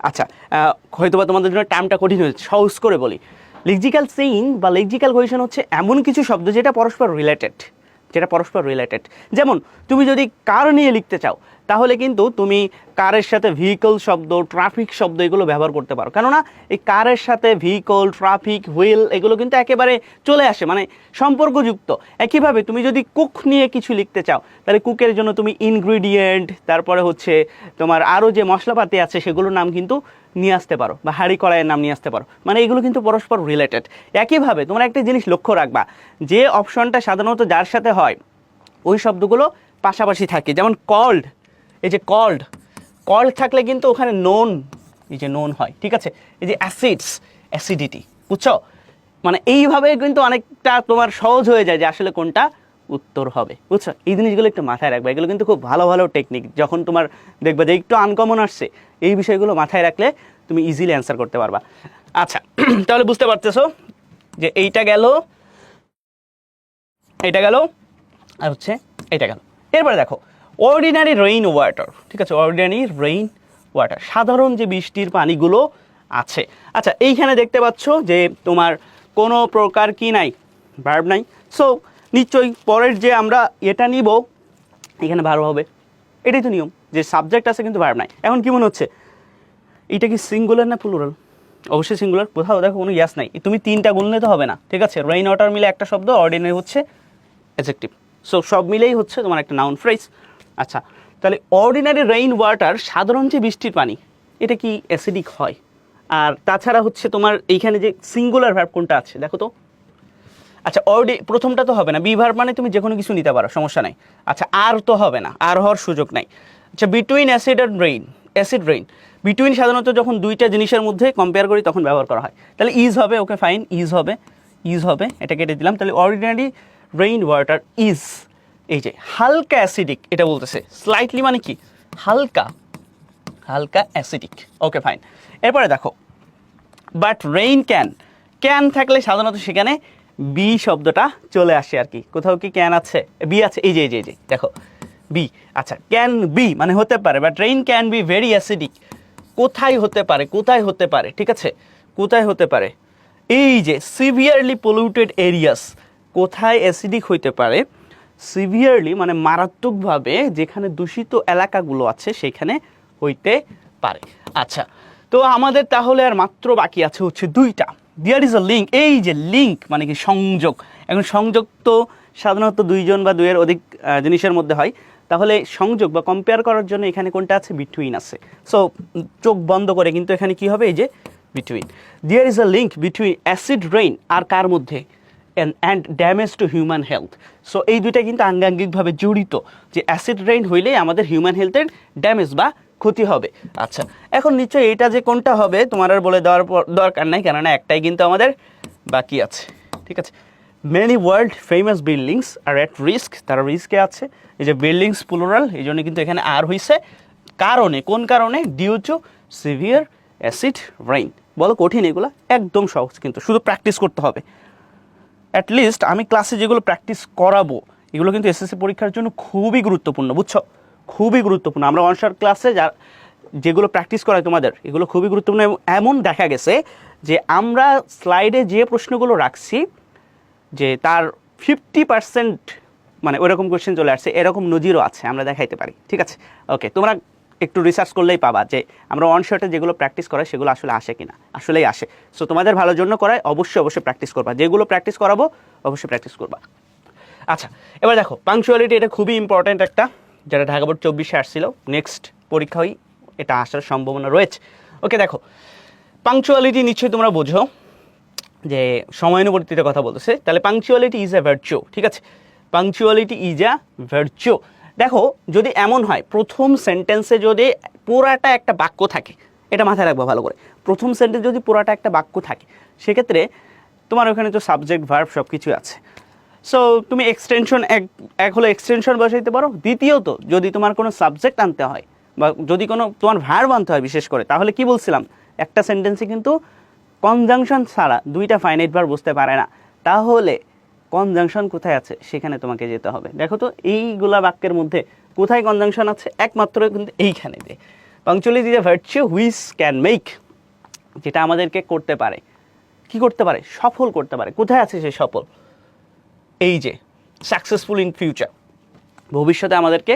আচ্ছা, হয়তো বা তোমাদের জন্য টার্মটা কঠিন হয়েছে, সহজ করে বলি। লেক্সিক্যাল চেইন বা লেক্সিক্যাল কোহিশন হচ্ছে এমন কিছু শব্দ যেটা পরস্পর রিলেটেড, যেটা পরস্পর রিলেটেড। যেমন তুমি যদি কার নিয়ে লিখতে চাও, তাহলে কিন্তু তুমি কারের সাথে ভেহিকল শব্দ, ট্রাফিক শব্দ এগুলো ব্যবহার করতে পারো, কেননা এই কারের সাথে ভেহিকল, ট্রাফিক, হুইল এগুলো কিন্তু একেবারে চলে আসে, মানে সম্পর্কযুক্ত। একইভাবে তুমি যদি কুক নিয়ে কিছু লিখতে চাও, তাহলে কুকের জন্য তুমি ইনগ্রিডিয়েন্ট, তারপরে হচ্ছে তোমার আরও যে মশলাপাতি আছে সেগুলোর নাম কিন্তু নিয়ে আসতে পারো, বা হাঁড়ি কড়াইয়ের নাম নিয়ে আসতে পারো, মানে এগুলো কিন্তু পরস্পর রিলেটেড। একইভাবে তোমরা একটা জিনিস লক্ষ্য রাখবা, যে অপশনটা সাধারণত যার সাথে হয় ওই শব্দগুলো পাশাপাশি থাকে। যেমন কল্ড, এই যে কল্ড, কল্ড থাকলে কিন্তু ওখানে নোন, এই যে নোন হয়। ঠিক আছে, এই যে অ্যাসিডস, অ্যাসিডিটি, বুঝছো? মানে এইভাবে কিন্তু অনেকটা তোমার সহজ হয়ে যায় যে আসলে কোনটা উত্তর হবে, বুঝছো? এই জিনিসগুলো একটু মাথায় রাখবে, এগুলো কিন্তু খুব ভালো ভালো টেকনিক। যখন তোমার দেখবে যে একটু আনকমন আসছে, এই বিষয়গুলো মাথায় রাখলে তুমি ইজিলি অ্যান্সার করতে পারবা। আচ্ছা, তাহলে বুঝতে পারতেছো যে এইটা গেল, এইটা গেল, আর হচ্ছে এইটা গেল। এরপরে দেখো অর্ডিনারি রেইন ওয়াটার। ঠিক আছে, অর্ডিনারি রেইন ওয়াটার, সাধারণ যে বৃষ্টির পানিগুলো আছে। আচ্ছা, এইখানে দেখতে পাচ্ছ যে তোমার কোনো প্রকার কি নাই, ভার্ব নাই। সো নিশ্চয়ই পরের যে আমরা এটা নিব, এখানে ভার্ব হবে, এটাই তো নিয়ম, যে সাবজেক্ট আছে কিন্তু ভার্ব নাই। এখন কি মনে হচ্ছে, এটা কি সিঙ্গুলার না প্লুরাল? অবশ্যই সিঙ্গুলার, কোথাও দেখো কোনো ইয়াস নাই, তুমি তিনটা গুনলে তো হবে না। ঠিক আছে, রেইন ওয়াটার মিলে একটা শব্দ, অর্ডিনারি হচ্ছে অ্যাডজেক্টিভ, সো সব মিলেই হচ্ছে তোমার একটা নাউন ফ্রেজ। আচ্ছা, তাহলে অর্ডিনারি রেইন ওয়াটার, সাধারণ যে বৃষ্টির পানি, এটা কি অ্যাসিডিক হয়? আর তাছাড়া হচ্ছে তোমার এইখানে যে সিঙ্গুলার ভার্ব কোনটা আছে দেখো তো। আচ্ছা, প্রথমটা তো হবে না, বি ভার্ব মানে তুমি যে কোনো কিছু নিতে পারো, সমস্যা নাই। আচ্ছা, আর তো হবে না, আর হওয়ার সুযোগ নাই। আচ্ছা, between acid and rain, acid rain, between সাধারণত যখন দুইটা জিনিসের মধ্যে কম্পেয়ার করি তখন ব্যবহার করা হয়, তাহলে ইজ হবে। ওকে ফাইন, ইজ হবে, ইজ হবে, এটা কেটে দিলাম। তাহলে অর্ডিনারি রেইন ওয়াটার ইজ, এই যে হালকা অ্যাসিডিক, এটা বলতেছে স্লাইটলি মানে কি হালকা, হালকা অ্যাসিডিক। Okay fine. এরপরে দেখো বাট রেইন ক্যান, ক্যান থাকলে সাধারণত সেখানে বি শব্দটা চলে আসে আর কি। কোথাও কি ক্যান আছে, বি আছে, এই যে এই যে এই যে দেখো বি। আচ্ছা, ক্যান বি মানে হতে পারে, but rain can be very acidic, কোথায় হতে পারে, কোথায় হতে পারে, ঠিক আছে, কোথায় হতে পারে, এই যে সিভিয়ারলি পলিউটেড এরিয়াস, কোথায় অ্যাসিডিক হইতে পারে, সিভিয়ারলি মানে মারাত্মকভাবে যেখানে দূষিত এলাকাগুলো আছে সেখানে হইতে পারে। আচ্ছা, তো আমাদের তাহলে আর মাত্র বাকি আছে হচ্ছে দুইটা। দেয়ার ইজ আ লিঙ্ক, এই যে লিঙ্ক মানে কি সংযোগ। এখন সংযোগ তো সাধারণত দুইজন বা দুইয়ের অধিক জিনিসের মধ্যে হয়, তাহলে সংযোগ বা কম্পেয়ার করার জন্য এখানে কোনটা আছে, বিটুইন আছে। সো চোখ বন্ধ করে কিন্তু এখানে কি হবে, এই যে between. There is a link between acid rain আর কার মধ্যে, and damage to human health. So এই দুইটা কিন্তু আঙ্গাঙ্গিকভাবে জড়িত, যে অ্যাসিড রেইন হইলেই আমাদের হিউম্যান হেলথের ড্যামেজ বা ক্ষতি হবে। আচ্ছা, এখন নিশ্চয়ই এইটা যে কোনটা হবে তোমার আর বলে দেওয়ার দরকার নাই, কেননা একটাই কিন্তু আমাদের বাকি আছে। ঠিক আছে, many world famous buildings are at risk, তারা রিস্কে আছে। এই যে বিল্ডিংস প্লুরাল, এই জন্য কিন্তু এখানে আর হয়েছে কারণে, কোন কারণে? Due to severe acid rain. বলো কঠিন এগুলো? একদম সহজ, কিন্তু শুধু প্র্যাকটিস করতে হবে। অ্যাটলিস্ট আমি ক্লাসে যেগুলো প্র্যাকটিস করাবো এগুলো কিন্তু এসএসসি পরীক্ষার জন্য খুবই গুরুত্বপূর্ণ, বুঝছো? খুবই গুরুত্বপূর্ণ। আমরা ওয়ান শট ক্লাসে যেগুলো প্র্যাকটিস করাই তোমাদের, এগুলো খুবই গুরুত্বপূর্ণ। এমন দেখা গেছে যে আমরা স্লাইডে যে প্রশ্নগুলো রাখছি যে তার 50% মানে ওইরকম কোয়েশ্চেন চলে আসছে, এরকম নজিরও আছে, আমরা দেখাইতে পারি। ঠিক আছে, ওকে, তোমরা একটু রিসার্চ করলেই পাবা যে আমরা ওয়ান শটে যেগুলো প্র্যাকটিস করাই সেগুলো আসলে আসে কিনা। আসলেই আসে। সো তোমাদের ভালোর জন্য করাই, অবশ্যই প্র্যাকটিস করবা, যেগুলো প্র্যাকটিস করাবো অবশ্যই প্র্যাকটিস করবা। আচ্ছা, এবার দেখো পাংচুয়ালিটি, এটা খুবই ইম্পর্ট্যান্ট একটা, যেটা ঢাকা বোর্ড 24-এ আসছিল, নেক্সট পরীক্ষায় এটা আসার সম্ভাবনা রয়েছে। ওকে, দেখো পাংচুয়ালিটি নিশ্চয়ই তোমরা বোঝো যে সময়ানুবর্তিতার কথা বলতেছে, তাহলে পাংচুয়ালিটি ইজ এ ভার্চু। ঠিক আছে, পাংচুয়ালিটি ইজ এ ভার্চু। দেখো যদি এমন হয় প্রথম সেন্টেন্সে যদি পুরাটা একটা বাক্য থাকে, এটা মাথায় রাখবো ভালো করে, প্রথম সেন্টেন্স যদি পুরাটা একটা বাক্য থাকে সেক্ষেত্রে তোমার ওখানে তো সাবজেক্ট ভার্ব সব কিছু আছে। সো তুমি এক্সটেনশন এক হলো এক্সটেনশন বসাইতে পারো। দ্বিতীয়ত যদি তোমার কোনো সাবজেক্ট আনতে হয় বা যদি কোনো তোমার ভার্ব আনতে হয় বিশেষ করে, তাহলে কি বলছিলাম, একটা সেন্টেন্সে কিন্তু কনজাংশন ছাড়া দুইটা ফাইনাইট ভার্ব বুঝতে পারে না। তাহলে কনজাংশন কোথায় আছে সেখানে তোমাকে যেতে হবে। দেখো তো এইগুলা বাক্যের মধ্যে কোথায় কনজাংশন আছে, একমাত্র কিন্তু এইখানে। Punctuality is a virtue which can make, যেটা আমাদেরকে করতে পারে, কি করতে পারে, সফল করতে পারে। কোথায় আছে সেই সফল? এই যে সাকসেসফুল ইন ফিউচার, ভবিষ্যতে আমাদেরকে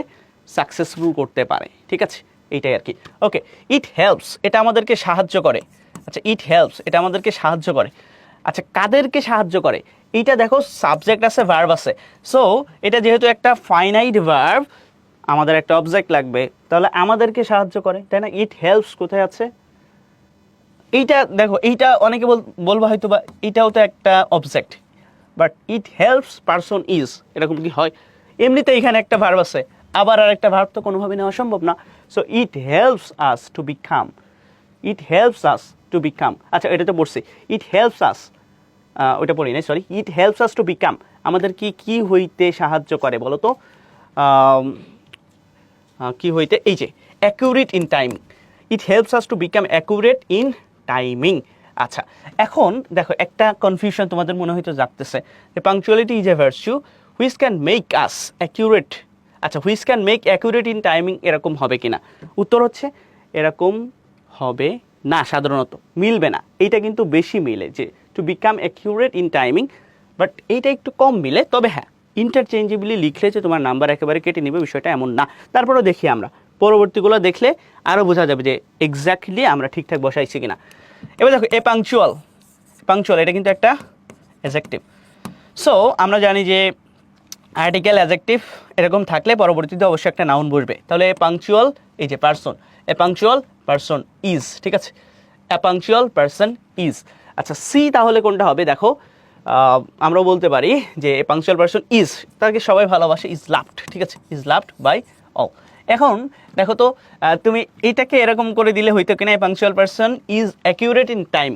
সাকসেসফুল করতে পারে। ঠিক আছে, এইটাই আর কি। ওকে, ইট হেল্পস, এটা আমাদেরকে সাহায্য করে। আচ্ছা, ইট হেল্পস, এটা আমাদেরকে সাহায্য করে। আচ্ছা, কাদেরকে সাহায্য করে? এইটা দেখো সাবজেক্ট আছে, ভার্ব আছে। সো এটা যেহেতু একটা ফাইনাইট ভার্ব, আমাদের একটা অবজেক্ট লাগবে, তাহলে আমাদেরকে সাহায্য করে, তাই না? ইট হেল্পস কোথায় আছে? এইটা দেখো, এইটা অনেকে বলবা হয়তো বা এটাও তো একটা object, but it helps person is, এরকম কি হয়? এমনিতে এখানে একটা ভার্ব আছে, আবার আর একটা ভার্ব তো কোনোভাবে নেওয়া সম্ভব না। So it helps us to become, it helps us to become. আচ্ছা, এটা তো পড়ছি, ইট হেল্পস আস, ওইটা পড়ি নাই, sorry. It helps us to become, আমাদের কি হইতে সাহায্য করে বলো তো? কি হইতে? এই যে accurate in timing, it helps us to become accurate in timing. আচ্ছা, এখন দেখো একটা কনফিউশন তোমাদের মনে হয়তো জাগতেছে যে punctuality is a virtue which can make us accurate. আচ্ছা, which can make accurate in timing, এরকম হবে কিনা? উত্তর হচ্ছে এরকম হবে না, সাধারণত মিলবে না। এইটা কিন্তু বেশি মিলে যে to become accurate in timing, but এইটা একটু কম মিলে। তবে হ্যাঁ, ইন্টারচেঞ্জেবলি লিখলে যে তোমার নাম্বার একেবারে কেটে নেবে বিষয়টা এমন না। তারপরেও দেখি আমরা পরবর্তীগুলো দেখলে আরও বোঝা যাবে যে এক্স্যাক্টলি আমরা ঠিকঠাক বসাইছি কিনা। এবার দেখো এ পাংচুয়াল, পাংচুয়াল এটা কিন্তু একটা অ্যাডজেক্টিভ। সো আমরা জানি যে আর্টিকেল অ্যাডজেক্টিভ এরকম থাকলে পরবর্তীতে অবশ্যই একটা নাউন বসবে। তাহলে এ পাংচুয়াল, এই যে person, A punctual person is. ঠিক আছে, এ পাংচুয়াল পারসন ইজ। আচ্ছা, সি তাহলে কোনটা হবে? দেখো আমরা বলতে পারি যে এ পাংচুয়াল পারসন ইজ, তাকে সবাই ভালোবাসে, ইজ লাভড। ঠিক আছে, ইজ লাভড বাই অল। এখন দেখো তো তুমি এটাকে এরকম করে দিলে হইতো কিনা, a punctual person is accurate in time,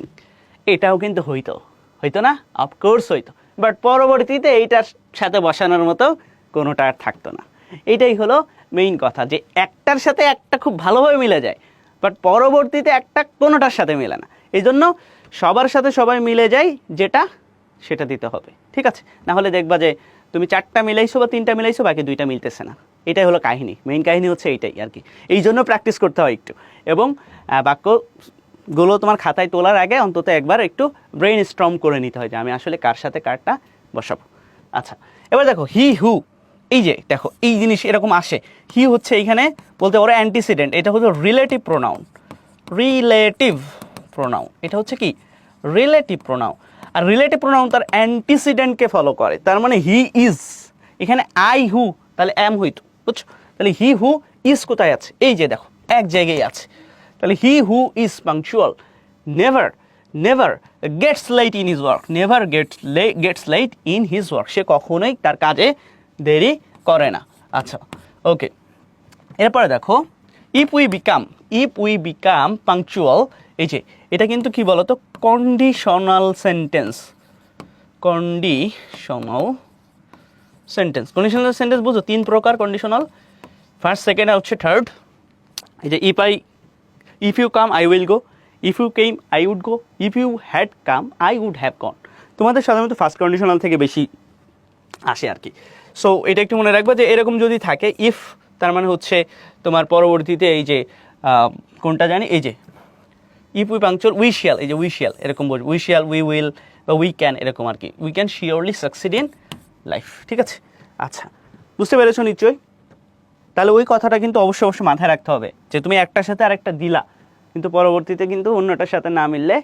এটাও কিন্তু হইতো না? অফকোর্স হইতো, বাট পরবর্তীতে এইটার সাথে বসানোর মতো কোনোটা আর থাকতো না। এইটাই হলো মেইন কথা, যে একটার সাথে একটা খুব ভালোভাবে মিলে যায়, বাট পরবর্তীতে একটা কোনোটার সাথে মিলে না। এই জন্য সবার সাথে সবাই মিলে যায় যেটা, সেটা দিতে হবে। ঠিক আছে, না হলে দেখবা যে তুমি 4টা মিলাইছো বা 3টা মিলাইছো, বাকি 2টা মিলতেছে না। এটাই হলো কাহিনী, মেইন কাহিনী হচ্ছে এইটাই আর কি। এই জন্য প্র্যাকটিস করতে হয় একটু, এবং বাক্যগুলো তোমার খাতায় তোলার আগে অন্তত একবার একটু ব্রেইন স্ট্রম করে নিতে হয় যে আমি আসলে কার সাথে কারটা বসাবো। আচ্ছা, এবার দেখো হি হু, এই যে দেখো এই জিনিস এরকম আসে। হি হচ্ছে এইখানে বলতে পারো অ্যান্টিসিডেন্ট, এটা হচ্ছে রিলেটিভ প্রোনাউন, রিলেটিভ প্রোনাউন, এটা হচ্ছে কি রিলেটিভ প্রোনাউন। আর রিলেটিভ প্রোনাউন তার অ্যান্টিসিডেন্টকে ফলো করে, তার মানে হি ইজ, এখানে আই হু তাহলে এম হইতো, বুঝছো? তাহলে হি হু ইজ কোথায় আছে? এই যে দেখো এক জায়গায় আছে। তাহলে he who is punctual never never gets late in his work, never gets late in his work, সে কখনোই তার কাজে দেরি করে না। আচ্ছা, ওকে, এরপরে দেখো ইফ উই বিকাম পাংচুয়াল, এই যে এটা কিন্তু কি বলতো, conditional sentence, conditional sentence. Conditional sentence বুঝো 3 প্রকার কন্ডিশনাল, ফার্স্ট, সেকেন্ড আর হচ্ছে থার্ড। এই যে if you come I will go, if you came I would go, if you had come I would have gone. তোমাদের সাধারণত ফার্স্ট কন্ডিশনাল থেকে বেশি আসে আর কি। সো এটা একটু মনে রাখবে যে এরকম যদি থাকে ইফ, তার মানে হচ্ছে তোমার পরবর্তীতে এই যে কোনটা জানি, এই যে if we punctual we shall, এই যে উই শ্যাল এরকম বলবে, উই শ্যাল, উই উইল বা উই ক্যান এরকম আর কি, we can surely succeed in life. ঠিক আছে, আচ্ছা বুঝতে পেরেছো নিশ্চয়ই? তাহলে ওই কথাটা কিন্তু অবশ্যই অবশ্যই মাথায় রাখতে হবে যে তুমি একটার সাথে আরেকটা দিলা, কিন্তু পরবর্তীতে কিন্তু অন্যটার সাথে না মিললে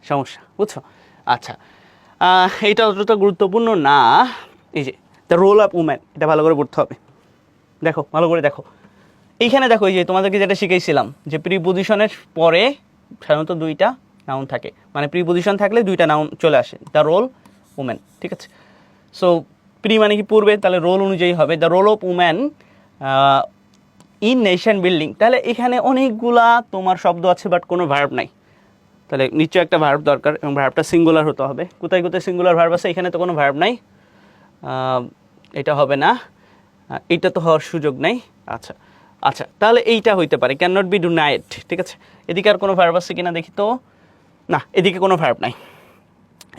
সমস্যা, বুঝছো? আচ্ছা, এইটা অতটা গুরুত্বপূর্ণ না। এই যে দ্য রোল অফ উম্যান, এটা ভালো করে পড়তে হবে। দেখো ভালো করে দেখো, এইখানে দেখো এই যে তোমাদেরকে যেটা শিখেছিলাম যে প্রিপোজিশনের পরে সাধারণত 2টা নাউন থাকে, মানে প্রিপোজিশন থাকলে 2টা নাউন চলে আসে, দ্য রোল উম্যান। ঠিক আছে, সো প্রি মানে কি পূর্বে, তাহলে রোল অনুযায়ী হবে the role of woman in nation building. তাহলে এখানে অনেকগুলা তোমার শব্দ আছে বাট কোনো ভার্ব নাই, তাহলে নিশ্চয় একটা ভার্ব দরকার এবং ভার্বটা সিঙ্গুলার হতে হবে। কোথায় কোথায় সিঙ্গুলার ভার্ব আছে? এখানে তো কোনো ভার্ব নাই, এটা হবে না, এটা তো হওয়ার সুযোগ নাই। আচ্ছা আচ্ছা, তাহলে এইটা হইতে পারে ক্যান নট বি ডিনাইড। ঠিক আছে, এদিকে আর কোনো ভার্ব আছে কিনা দেখি তো, না এদিকে কোনো ভার্ব নাই,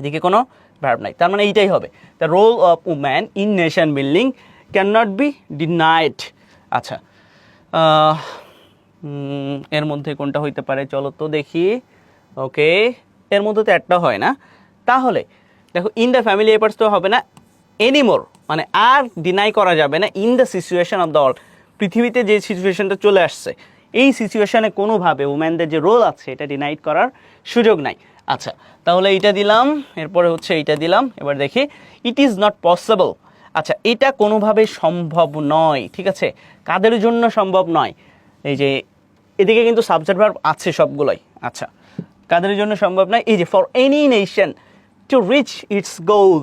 এদিকে কোনো ভার্ব নাই, তার মানে এইটাই হবে the role of woman in nation building can not be denied. আচ্ছা, এর মধ্যে কোনটা হইতে পারে চলো তো দেখি। ওকে, এর মধ্যে তো একটা হয় না, তাহলে দেখো ইন দ্য ফ্যামিলি এপার্টস তো হবে না, এনিমোর মানে আর ডিনাই করা যাবে না, in the situation of the world, পৃথিবীতে যে সিচুয়েশনটা চলে আসছে এই সিচুয়েশনে কোনোভাবে উম্যানদের যে রোল আছে এটা ডিনাইড করার সুযোগ নাই। আচ্ছা, তাহলে এইটা দিলাম, এরপরে হচ্ছে এইটা দিলাম। এবার দেখি ইট ইজ নট পসিবল। আচ্ছা, এটা কোনোভাবে সম্ভব নয়। ঠিক আছে, কাদের জন্য সম্ভব নয়? এই যে এদিকে কিন্তু সাবজেক্ট ভার্ব আছে সবগুলোই। আচ্ছা, কাদের জন্য সম্ভব নয়? এই যে for any nation to reach its goal,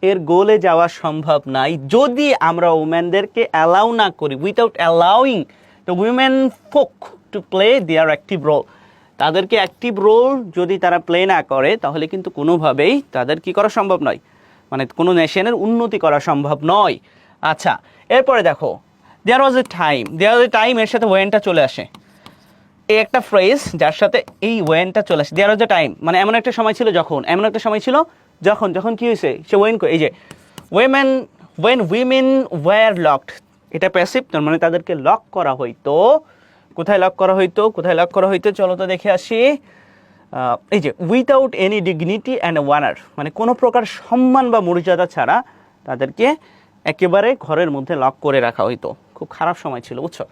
এর গোলে যাওয়া সম্ভব নাই যদি আমরা উম্যানদেরকে অ্যালাউ না করি, without allowing the women folk to play their active role. তাদেরকে অ্যাক্টিভ রোল যদি তারা প্লে না করে তাহলে কিন্তু কোনোভাবেই তাদের কি করা সম্ভব নয়, মানে কোনো নেশনের উন্নতি করা সম্ভব নয়। আচ্ছা, এরপরে দেখো দেয়ার ওয়াজ এ টাইম, দেয়ার ওয়াজ এ টাইম, এর সাথে ওয়েনটা চলে আসে, এই একটা ফ্রেজ যার সাথে এই ওয়েনটা চলে আসে। দেয়ার ওয়াজ এ টাইম মানে এমন একটা সময় ছিল যখন, এমন একটা সময় ছিল যখন, যখন কি হয়েছে সে ওয়েন, এই যে ওয়েন উইমেন ওয়্যার লকড, এটা প্যাসিভ, তার মানে তাদেরকে লক করা হইতো। কোথায় লক করা হইতো, কোথায় লক করা হইতো চলো তো দেখে আসি। এই যে উইথাউট এনি ডিগনিটি অ্যান্ড ওয়ানার, মানে কোনো প্রকার সম্মান বা মর্যাদা ছাড়া তাদেরকে একেবারে ঘরের মধ্যে লক করে রাখা হইতো। খুব খারাপ সময় ছিল, বুঝছো?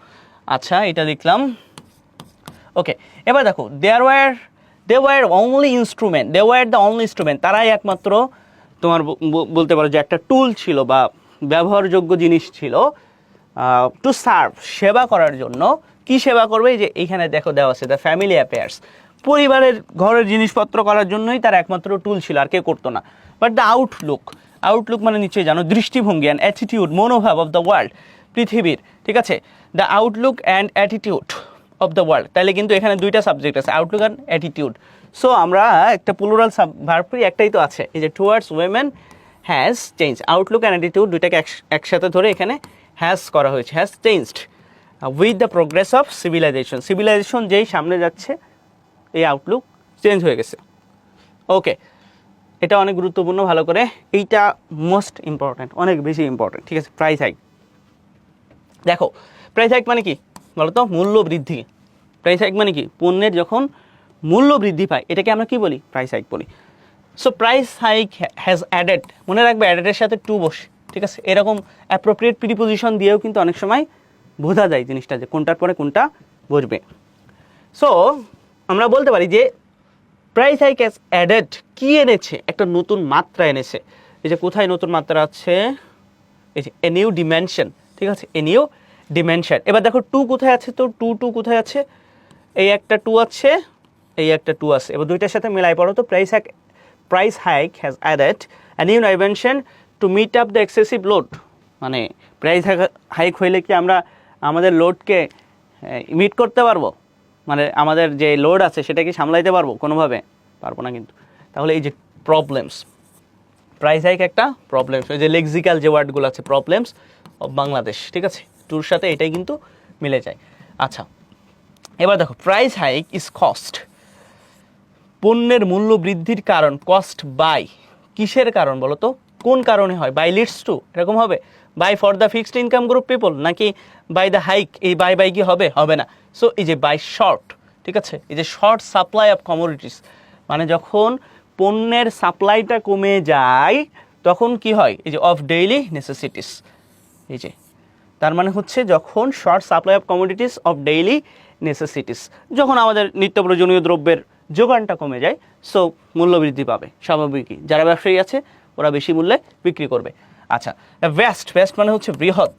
আচ্ছা, এটা দেখলাম। ওকে, এবার দেখো they were only instrument, they were the only instrument, তারাই একমাত্র তোমার বলতে পারো যে একটা টুল ছিল বা ব্যবহারযোগ্য জিনিস ছিল টু সার্ভ, সেবা করার জন্য। কি সেবা করবে? এই যে এইখানে দেখো দেওয়া আছে দ্য ফ্যামিলি অ্যাফেয়ার্স, পরিবারের ঘরের জিনিসপত্র করার জন্যই তার একমাত্র টুল ছিল, আর কেউ করতো না। বাট দ্য আউটলুক মানে নিশ্চয়ই জানো দৃষ্টিভঙ্গি অ্যান্ড অ্যাটিটিউড, মনোভাব অফ দ্য ওয়ার্ল্ড, পৃথিবীর। ঠিক আছে, the Outlook and attitude of the world, তাহলে কিন্তু এখানে 2টা সাবজেক্ট আছে, আউটলুক অ্যান্ড অ্যাটিটিউড। সো আমরা একটা প্লুরাল ভার্ব করি, একটাই তো আছে, এই যে towards women has change, outlook and attitude দুইটাকে একসাথে ধরে এখানে হ্যাজ করা হয়েছে, has changed with the progress of civilization, civilization যেই সামনে যাচ্ছে এই আউটলুক চেঞ্জ হয়ে গেছে। ওকে, এটা অনেক গুরুত্বপূর্ণ, ভালো করে, এইটা মোস্ট ইম্পর্ট্যান্ট, অনেক বেশি ইম্পর্ট্যান্ট। ঠিক আছে, প্রাইস হাইক। দেখো প্রাইস হাইক মানে কি বলো তো? মূল্য বৃদ্ধি। প্রাইস হাইক মানে কি? পণ্যের যখন মূল্য বৃদ্ধি পায় এটাকে আমরা কি বলি? প্রাইস হাইক বলি। So price hike has added, মনে রাখবে অ্যাডেডের সাথে টু বসে। ঠিক আছে, এরকম অ্যাপ্রোপ্রিয়েট প্রিপোজিশন দিয়েও কিন্তু অনেক সময় বোঝা যায় জিনিসটা যে কোনটার পরে কোনটা বসবে। সো আমরা বলতে পারি যে প্রাইস হাইক হ্যাজ অ্যাডেড কি এনেছে? একটা নতুন মাত্রা এনেছে। এই যে কোথায় নতুন মাত্রা আছে? এই যে এ নিউ ডিমেনশন। ঠিক আছে, এ নিউ ডিমেনশন। এবার দেখো টু কোথায় আছে? তো টু কোথায় আছে? এই একটা টু আছে, এই একটা টু আছে, এবার দুইটার সাথে মিলাই পড়ো তো। Price hike has added a new dimension to meet up the excessive load, মানে প্রাইস হাইক হইলে কি আমরা আমাদের লোডকে মিট করতে পারবো? মানে আমাদের যে লোড আছে সেটা কি সামলাইতে পারবো? কোনোভাবে পারবো না কিন্তু। তাহলে এই যে প্রাইস হাইক একটা প্রবলেমস, ওই যে লেক্সিক্যাল যে ওয়ার্ডগুলো আছে প্রবলেমস অফ বাংলাদেশ, ঠিক আছে, টুর সাথে এটাই কিন্তু মিলে যায়। আচ্ছা, এবার দেখো প্রাইস হাইক ইজ কস্ট, পণ্যের মূল্য বৃদ্ধির কারণ, কস্ট বাই, কিসের কারণ বলো তো, কোন কারণে হয়, বাই লিডস টু, এরকম হবে, buy for the fixed income group people, নাকি বাই দ্য হাইক, এই বাই কি হবে, হবে না। সো এই যে বাই শর্ট, ঠিক আছে, এই যে শর্ট সাপ্লাই অফ কমোডিটিস, মানে যখন পণ্যের সাপ্লাইটা কমে যায় তখন কি হয়, এই যে অফ ডেইলি নেসেসিটিস, এই যে তার মানে হচ্ছে যখন short supply of commodities of daily necessities, যখন আমাদের নিত্য প্রয়োজনীয় দ্রব্যের যোগানটা কমে যায়, সো মূল্য বৃদ্ধি পাবে, স্বাভাবিকই, যারা ব্যবসায়ী আছে ওরা বেশি মূল্যে বিক্রি করবে। আচ্ছা, ভ্যাস্ট মানে হচ্ছে বৃহৎ,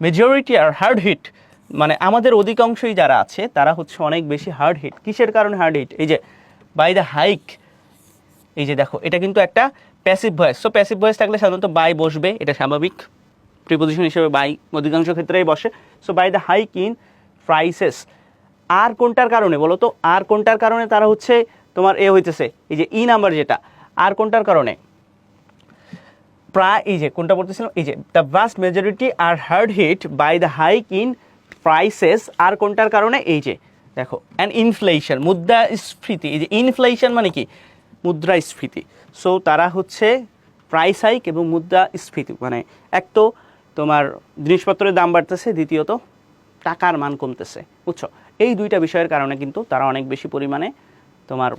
মেজরিটি আর হার্ড হিট, মানে আমাদের অধিকাংশই যারা আছে তারা হচ্ছে অনেক বেশি হার্ড হিট। কিসের কারণে হার্ড হিট, এই যে বাই দ্য হাইক, এই যে দেখো এটা কিন্তু একটা passive voice, so passive voice থাকলে সাধারণত বাই বসবে, এটা স্বাভাবিক, প্রিপোজিশন হিসেবে বাই অধিকাংশ ক্ষেত্রেই বসে। So by the hike in prices, আর কোনটার কারণে বলো তো, আর কোনটার কারণে তারা হচ্ছে তোমার এ হইতেছে, এই যে ই নাম্বার যেটা, আর কোনটার কারণে, প্রায় এই যে কোনটা বলতেছিলাম, এই যে the vast majority are hard hit by the hike in prices, আর কোনটার কারণে, এই যে দেখো অ্যান্ড ইনফ্লেশন, মুদ্রাস্ফীতি, এই যে ইনফ্লেশন মানে কি, মুদ্রাস্ফীতি। সো তারা হচ্ছে প্রাইস হাইক এবং মুদ্রাস্ফীতি, মানে এক তো তোমার জিনিসপত্রের দাম বাড়তেছে, দ্বিতীয়ত টাকার মান কমতেছে, বুঝছো, এই দুইটা বিষয়ের কারণে কিন্তু তারা অনেক বেশি পরিমাণে তোমার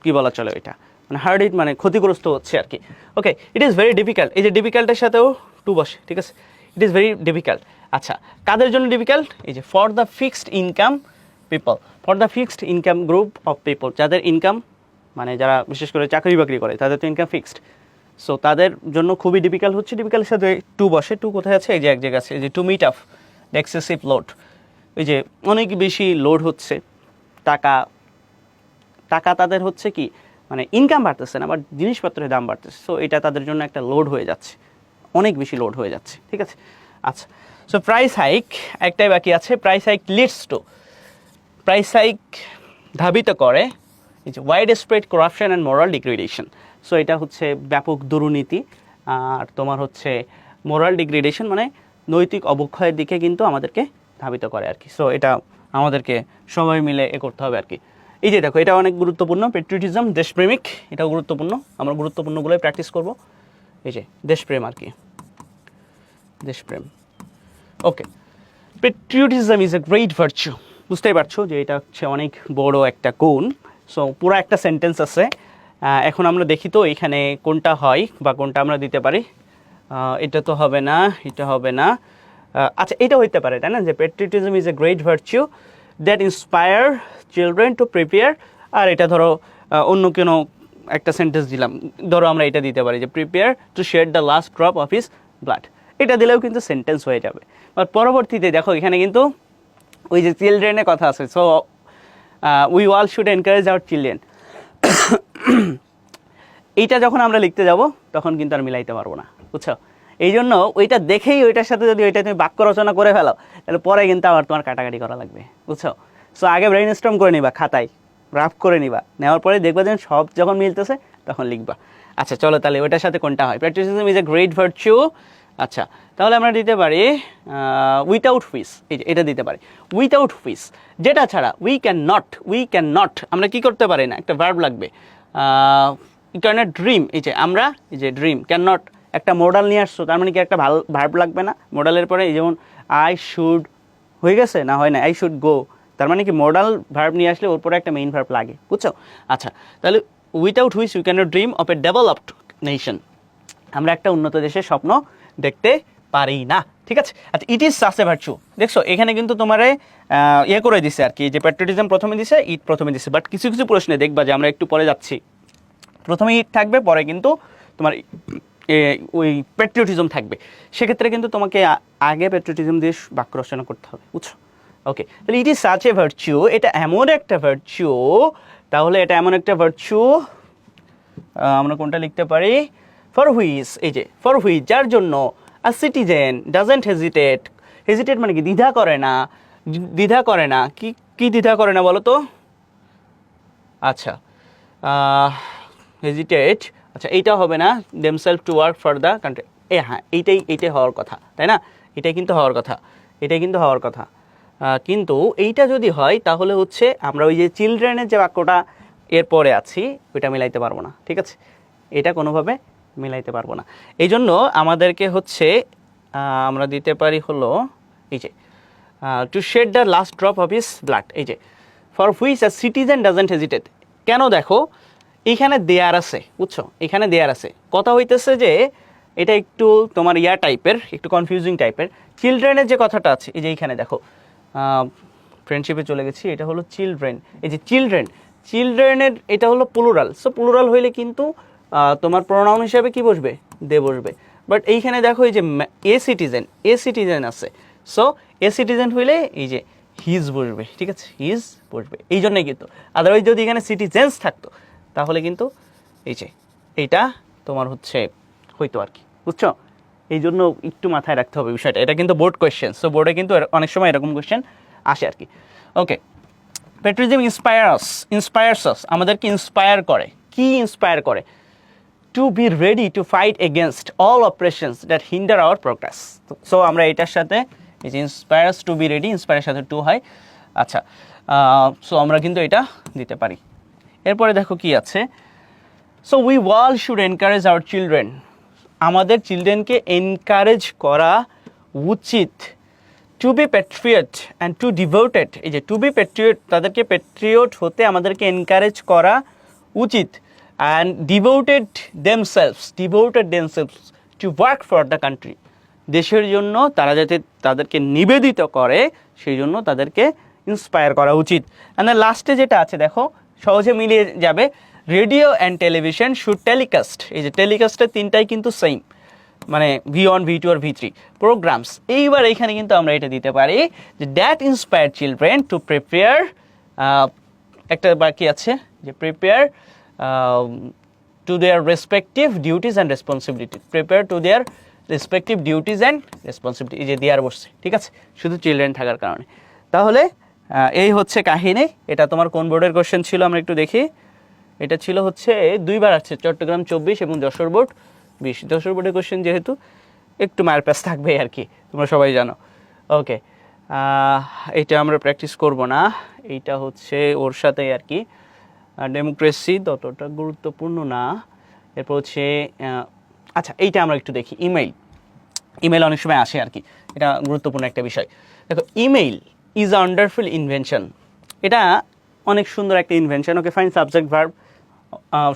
কি বলা চলে এটা, মানে হার্ড হিট মানে ক্ষতিগ্রস্ত হচ্ছে আর কি। ওকে, ইট ইজ ভেরি ডিফিকাল্ট, এই যে ডিফিকাল্টের সাথেও টু বসে, ঠিক আছে, ইট ইজ ভেরি ডিফিকাল্ট। আচ্ছা, কাদের জন্য ডিফিকাল্ট, এই যে for the fixed income people, for the fixed income group of people, যাদের ইনকাম মানে যারা বিশেষ করে চাকরি বাকরি করে তাদের তো ইনকাম ফিক্সড, সো তাদের জন্য খুবই ডিফিকাল্ট হচ্ছে। ডিফিকাল্টের সাথে টু বসে, টু কোথায় আছে, এই যে এক জায়গায় আছে, এই যে to meet up the excessive load, এই যে অনেক বেশি লোড হচ্ছে, টাকা তাদের হচ্ছে কি, মানে ইনকাম বাড়তেছে না, আবার জিনিসপত্রের দাম বাড়তেছে, সো এটা তাদের জন্য একটা লোড হয়ে যাচ্ছে, অনেক বেশি লোড হয়ে যাচ্ছে, ঠিক আছে। আচ্ছা, সো প্রাইস হাইক একটাই বাকি আছে, price hike leads to, price hike ধাবিত করে এই যে wide spread corruption and moral degradation, so এটা হচ্ছে ব্যাপক দুর্নীতি আর তোমার হচ্ছে মোরাল ডিগ্রেডেশন, মানে নৈতিক অবক্ষয়ের দিকে কিন্তু আমাদেরকে ধাবিত করে আর কি। সো এটা আমাদেরকে সবাই মিলে এ করতে হবে আর কি। এই যে দেখো এটা অনেক গুরুত্বপূর্ণ, পেট্রিয়টিজম, দেশপ্রেমিক, এটাও গুরুত্বপূর্ণ, আমরা গুরুত্বপূর্ণগুলোই প্র্যাকটিস করব। এই যে দেশপ্রেম আর কি, দেশপ্রেম। Okay, patriotism is a great virtue, বুঝতেই পারছো যে এটা হচ্ছে অনেক বড় একটা গুণ। সো পুরো একটা সেন্টেন্স আছে, এখন আমরা দেখি তো এখানে কোনটা হয় বা কোনটা আমরা দিতে পারি। এটা তো হবে না, এটা হবে না, আচ্ছা এটা হইতে পারে, তাই না, যে patriotism is a great virtue that inspire children to prepare, আর এটা ধরো অন্য কোনো একটা সেন্টেন্স দিলাম, ধরো আমরা এটা দিতে পারি যে prepare to shed the last drop of his blood, এটা দিলেও কিন্তু সেন্টেন্স হয়ে যাবে। বাট পরবর্তীতে দেখো এখানে কিন্তু ওই যে চিলড্রেনের কথা আছে, so we all should encourage our children, এইটা যখন আমরা লিখতে যাব তখন কিন্তু আর মিলাইতে পারবো না, বুঝছো, এই জন্য ওইটা দেখেই ওইটার সাথে যদি ওইটা তুমি বাক্য রচনা করে ফেলো তাহলে পরে কিন্তু আবার তোমার কাটাকাটি করা লাগবে, বুঝছো। সো আগে ব্রেইন স্টর্ম করে নিবা, খাতায় রাফ করে নিবা, নেওয়ার পরে দেখবা যে সব যখন মিলতেছে তখন লিখবা। আচ্ছা চলো তাহলে ওইটার সাথে কোনটা হয়, প্র্যাকটিসিজম ইজ এ গ্রেট ভার্চু। আচ্ছা তাহলে আমরা দিতে পারি উইথাউট হুইচ, এই যে এটা দিতে পারি উইথাউট হুইচ, যেটা ছাড়া উই ক্যান নট আমরা কি করতে পারি না, একটা ভার্ব লাগবে, ইউ ক্যান নট ড্রিম, এই যে আমরা এই যে ড্রিম, ক্যান নট একটা মডাল নিয়ে আসছো, তার মানে কি একটা ভার্ব লাগবে না, মডালের পরে এই যেমন আই শুড হয়ে গেছে না, হয় না, আই শুড গো, তার মানে কি মডাল ভার্ব নিয়ে আসলে ওর পরে একটা মেইন ভার্ব লাগে, বুঝছো। আচ্ছা তাহলে without which you can not dream of a developed nation, আমরা একটা উন্নত দেশের স্বপ্ন দেখতে পারি না, ঠিক আছে। আচ্ছা it is such a virtue, দেখছো এখানে কিন্তু তোমারে ইয়ে করে দিছে আর কি, যে প্যাট্রিয়টিজম প্রথমে দিছে, ইট প্রথমে দিছে, বাট কিছু কিছু প্রশ্নে দেখবা যে আমরা একটু পরে যাচ্ছি, প্রথমে ইট থাকবে, পরে কিন্তু তোমার ওই প্যাট্রিয়টিজম থাকবে, সেক্ষেত্রে কিন্তু তোমাকে আগে প্যাট্রিয়টিজম দিয়ে বাক্য রচনা করতে হবে, বুঝছো। ওকে, তাহলে it is such a virtue, এটা এমন একটা ভার্চু, তাহলে এটা এমন একটা ভার্চু আমরা কোনটা লিখতে পারি, ফর হুইচ, এই যে ফর হুইচ যার জন্য আ সিটিজেন ডাজেন্ট হেজিটেট, হেজিটেট মানে কি দ্বিধা করে না, দ্বিধা করে না, কি কি দ্বিধা করে না বলো তো। আচ্ছা হেজিটেট, আচ্ছা এইটা হবে না, themself to work for the country, হ্যাঁ এইটাই হওয়ার কথা, তাই না? এটাই কিন্তু হওয়ার কথা। কিন্তু এইটা যদি হয় তাহলে হচ্ছে আমরা ওই যে চিলড্রেনের যে বাক্যটা এরপরে আছি ওইটা মিলাইতে পারবো না, ঠিক আছে? এটা কোনোভাবে মিলাইতে পারবো না। এই জন্য আমাদেরকে হচ্ছে আমরা দিতে পারি হলো এই যে to shed the last drop of his blood, এই যে for which a citizen doesn't hesitate. কেন দেখো এইখানে দেয়ার আছে, বুঝছো? এখানে দেয়ার আছে, কথা হইতেছে যে এটা একটু তোমার টাইপের, একটু কনফিউজিং টাইপের। চিলড্রেনের যে কথাটা আছে এই যে এইখানে দেখো, ফ্রেন্ডশিপে চলে গেছি, এটা হলো চিলড্রেন, এই যে চিলড্রেনের এটা হলো প্লুরাল। সো প্লুরাল হইলে কিন্তু তোমার প্রোনাউন হিসাবে কি বসবে? দে বসবে। বাট এইখানে দেখো এই যে এ সিটিজেন আছে, সো এ সিটিজেন হইলে এই যে হিজ বসবে, ঠিক আছে? হিজ বসবে, এই জন্যই কিন্তু। আদারওয়াইজ যদি এখানে সিটিজেন্স থাকতো তাহলে কিন্তু এই যে এইটা তোমার হচ্ছে হইতো আর কি, বুঝছো? এই জন্য একটু মাথায় রাখতে হবে বিষয়টা, এটা কিন্তু বোর্ড কোয়েশ্চেন। সো বোর্ডে কিন্তু অনেক সময় এরকম কোয়েশ্চেন আসে আর কি। ওকে, প্যাট্রিয়টিজম ইন্সপায়ার্স আস, আমাদেরকে ইন্সপায়ার করে। কি ইন্সপায়ার করে? To be ready to fight against all operations that hinder our progress. So আমরা এটার সাথে এই যে ইন্সপায়ার্স টু বি রেডি, ইন্সপায়ারের সাথে টু হয়। আচ্ছা, সো আমরা কিন্তু এটা দিতে পারি। এরপরে দেখো কি আছে, so we will should encourage our children, আমাদের চিলড্রেনকে এনকারেজ করা উচিত to be patriot and to devoted, এই যে টু বি প্যাট্রিয়ট, তাদেরকে প্যাট্রিয়ট হতে আমাদেরকে এনকারেজ করা উচিত, and devoted themselves to work for the country, দেশের জন্য তারা যাতে তাদেরকে নিবেদিত করে সেই জন্য তাদেরকে ইন্সপায়ার করা উচিত। অ্যান্ড লাস্টে যেটা আছে দেখো সহজে মিলিয়ে যাবে, radio and television should telecast, এই যে টেলিকাস্টের তিনটাই কিন্তু সেম, মানে V1, V2 আর V3 প্রোগ্রামস। এইবার এইখানে কিন্তু আমরা এটা দিতে পারি যে that inspire children to prepare, একটা বাকি আছে যে prepare to their respective duties and responsibility, prepare to their respective duties and responsibility, এই যে দেয়ার বসছে, ঠিক আছে? শুধু চিলড্রেন থাকার কারণে। তাহলে এই হচ্ছে কাহিনী। এটা তোমার কোন বোর্ডের কোশ্চেন ছিল আমরা একটু দেখি। এটা ছিল হচ্ছে দুইবার আছে, চট্টগ্রাম 24 এবং যশোর বোর্ড 20। যশোর বোর্ডের কোশ্চেন যেহেতু একটু মায়ের প্যাস থাকবে আর কি, তোমরা সবাই জানো। ওকে, এটা আমরা প্র্যাকটিস করব না, এইটা হচ্ছে ওর সাথে আর কি। ডেমোক্রেসি ততটা গুরুত্বপূর্ণ না। এরপর হচ্ছে আচ্ছা এইটা আমরা একটু দেখি, ইমেইল অনেক সময় আসে আর কি, এটা গুরুত্বপূর্ণ একটা বিষয়। দেখো, email is a wonderful invention, এটা অনেক সুন্দর একটা invention. Okay fine, subject verb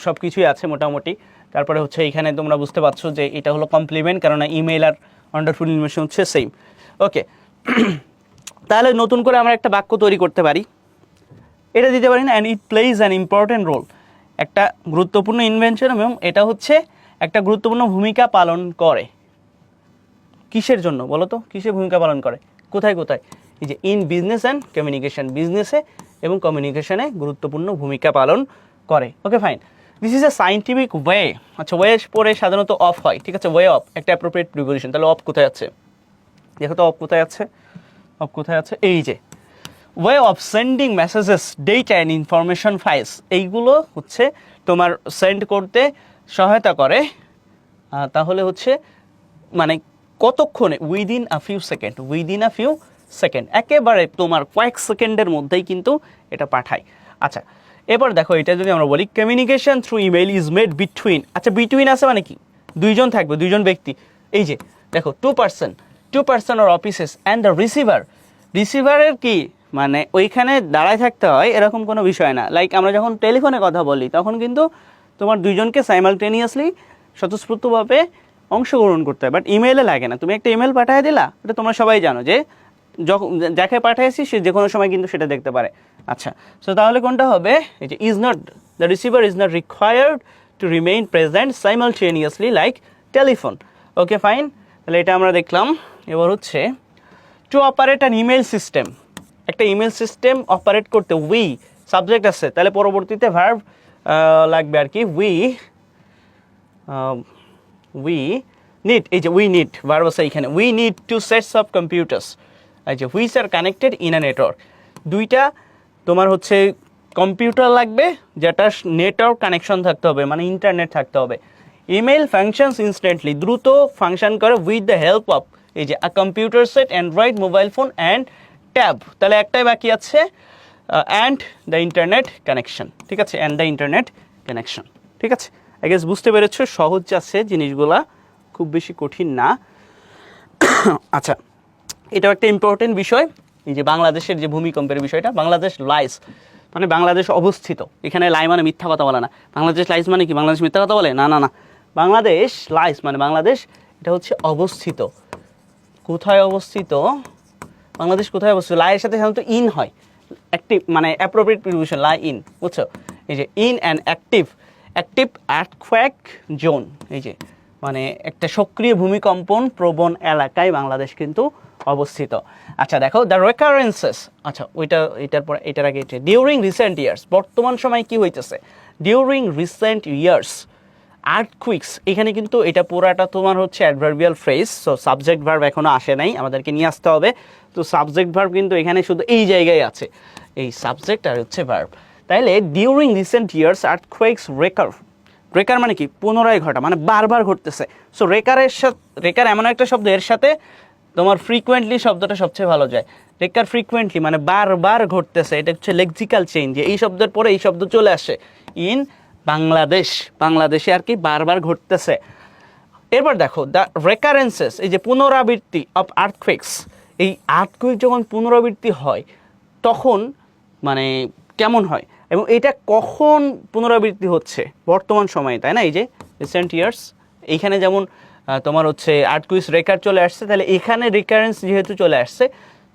সব কিছুই আছে মোটামুটি। তারপরে হচ্ছে এইখানে তোমরা বুঝতে পারছো যে এটা হলো কমপ্লিমেন্ট, কেননা ইমেইল আর ওয়ান্ডারফুল ইনভেনশন হচ্ছে সেম। ওকে, তাহলে নতুন করে আমরা একটা বাক্য তৈরি করতে পারি, এটা দিতে পারি না, and it plays an important role, একটা গুরুত্বপূর্ণ ইনভেনশন এবং এটা হচ্ছে একটা গুরুত্বপূর্ণ ভূমিকা পালন করে। কিসের জন্য বলো তো? কিসের ভূমিকা পালন করে? কোথায়? এই যে ইন বিজনেস অ্যান্ড কমিউনিকেশন, বিজনেসে এবং কমিউনিকেশনে গুরুত্বপূর্ণ ভূমিকা পালন করে। Okay fine, this is a scientific way. আচ্ছা, ওয়ে পরে সাধারণত অফ হয়, ঠিক আছে? ওয়ে অফ একটা অ্যাপ্রোপ্রিয়েট প্রিপোজিশন। তাহলে অফ কোথায় আছে? দেখো তো অফ কোথায় আছে, এই যে way of sending messages, data and information files, এইগুলো হচ্ছে তোমার সেন্ড করতে সহায়তা করে। তাহলে হচ্ছে মানে কতক্ষণে? উইদিন আ ফিউ সেকেন্ড, একেবারে তোমার কয়েক সেকেন্ডের মধ্যেই কিন্তু এটা পাঠায়। আচ্ছা, এবার দেখো এটা যদি আমরা বলি communication through email is made between, আচ্ছা বিটুইন আছে মানে কি? দুইজন থাকবে, দুইজন ব্যক্তি। এই যে দেখো to person or offices and the রিসিভারের কি মানে ওইখানে দাঁড়ায় থাকতে হয় এরকম কোনো বিষয় না। লাইক আমরা যখন টেলিফোনে কথা বলি তখন কিন্তু তোমার দুইজনকে সাইমালটেনিয়াসলি স্বতঃস্ফূর্তভাবে অংশগ্রহণ করতে হয়, বাট ইমেইলে লাগে না। তুমি একটা ইমেল পাঠিয়ে দিলা, এটা তোমরা সবাই জানো যে যখন যাকে পাঠিয়েছি সে যে কোনো সময় কিন্তু সেটা দেখতে পারে। আচ্ছা, সো তাহলে কোনটা হবে? এই যে the receiver is not required to remain present simultaneously like telephone. Okay fine, তাহলে এটা আমরা দেখলাম। এবার হচ্ছে two operate an email system, একটা ইমেল সিস্টেম অপারেট করতে উই সাবজেক্ট আছে, তাহলে পরবর্তীতে ভার্ব লাগবে আর কি। উই নিড, এই যে উই নিড ভার্ব আছে এখানে। We need to sets of computers, এই যে which are connected in a network, দুইটা তোমার হচ্ছে কম্পিউটার লাগবে, যেটা নেটওয়ার্ক কানেকশন থাকতে হবে, মানে ইন্টারনেট থাকতে হবে। ইমেল ফাংশনস ইনস্ট্যান্টলি, দ্রুত ফাংশন করে উইথ দ্য হেল্প অফ এই যে a computer set, Android mobile phone and tab. তাহলে একটাই বাকি আছে, অ্যান্ড দ্য ইন্টারনেট কানেকশন। ঠিক আছে, অ্যান্ড দ্য ইন্টারনেট কানেকশন। ঠিক আছে, আই গেস বুঝতে পেরেছো, সহজ আছে জিনিসগুলা, খুব বেশি কঠিন না। আচ্ছা, এটাও একটা ইম্পর্টেন্ট বিষয়, এই যে বাংলাদেশের যে ভূমিকম্পের বিষয়টা। বাংলাদেশ লাইস মানে বাংলাদেশ অবস্থিত, এখানে লাই মানে মিথ্যা কথা বলে না। বাংলাদেশ লাইস মানে কি বাংলাদেশ মিথ্যা কথা বলে? না না না, বাংলাদেশ লাইস মানে বাংলাদেশ এটা হচ্ছে অবস্থিত। কোথায় অবস্থিত? বাংলাদেশ কোথায় অবস্থিত? লাইয়ের সাথে সাধারণত ইন হয়, অ্যাক্টিভ মানে অ্যাপ্রোপ্রিয়েট প্রিপোজিশন, লাই ইন, বুঝছো? এই যে in and active earthquake zone, এই যে মানে একটা সক্রিয় ভূমিকম্পন প্রবণ এলাকায় বাংলাদেশ কিন্তু অবস্থিত। আচ্ছা দেখো, দ্য রেকারেন্সেস, আচ্ছা এটার পর এটার আগে এটা ডিউরিং রিসেন্ট ইয়ার্স, বর্তমান সময় কি হইতেছে? ডিউরিং রিসেন্ট ইয়ার্স আর্থকুইকস, এখানে কিন্তু এটা পুরাটা তোমার হচ্ছে adverbial phrase, so subject verb এখনো আসে নাই, আমাদেরকে নিয়ে আসতে হবে। তো সাবজেক্ট ভার্ব কিন্তু এখানে শুধু এই জায়গায় আছে, এই সাবজেক্ট আর হচ্ছে ভার্ব। তাইলে ডিউরিং রিসেন্ট ইয়ার্স আর্থকুইকস রেকার মানে কি? পুনরায় ঘটা, মানে বারবার ঘটতেছে। সো রেকার এমন একটা শব্দ, এর সাথে তোমার ফ্রিকুয়েন্টলি শব্দটা সবচেয়ে ভালো যায়। রেকার ফ্রিকুয়েন্টলি মানে বারবার ঘটতেছে, এটা হচ্ছে লেক্সিক্যাল চেঞ্জ, এই শব্দের পরে এই শব্দ চলে আসে। ইন বাংলাদেশে আর কি বারবার ঘটতেছে। এবার দেখো, দ্য রেকারেন্সেস, এই যে পুনরাবৃত্তি অফ আর্থকুইকস, এই আর্থকুইক যখন পুনরাবৃত্তি হয় তখন মানে কেমন হয় এবং এটা কখন পুনরাবৃত্তি হচ্ছে? বর্তমান সময়ে, তাই না? এই যে রিসেন্ট ইয়ার্স, এইখানে যেমন তোমার হচ্ছে আর্থকুইকস রেকার চলে আসছে, তাহলে এখানে রিকারেন্স যেহেতু চলে আসছে,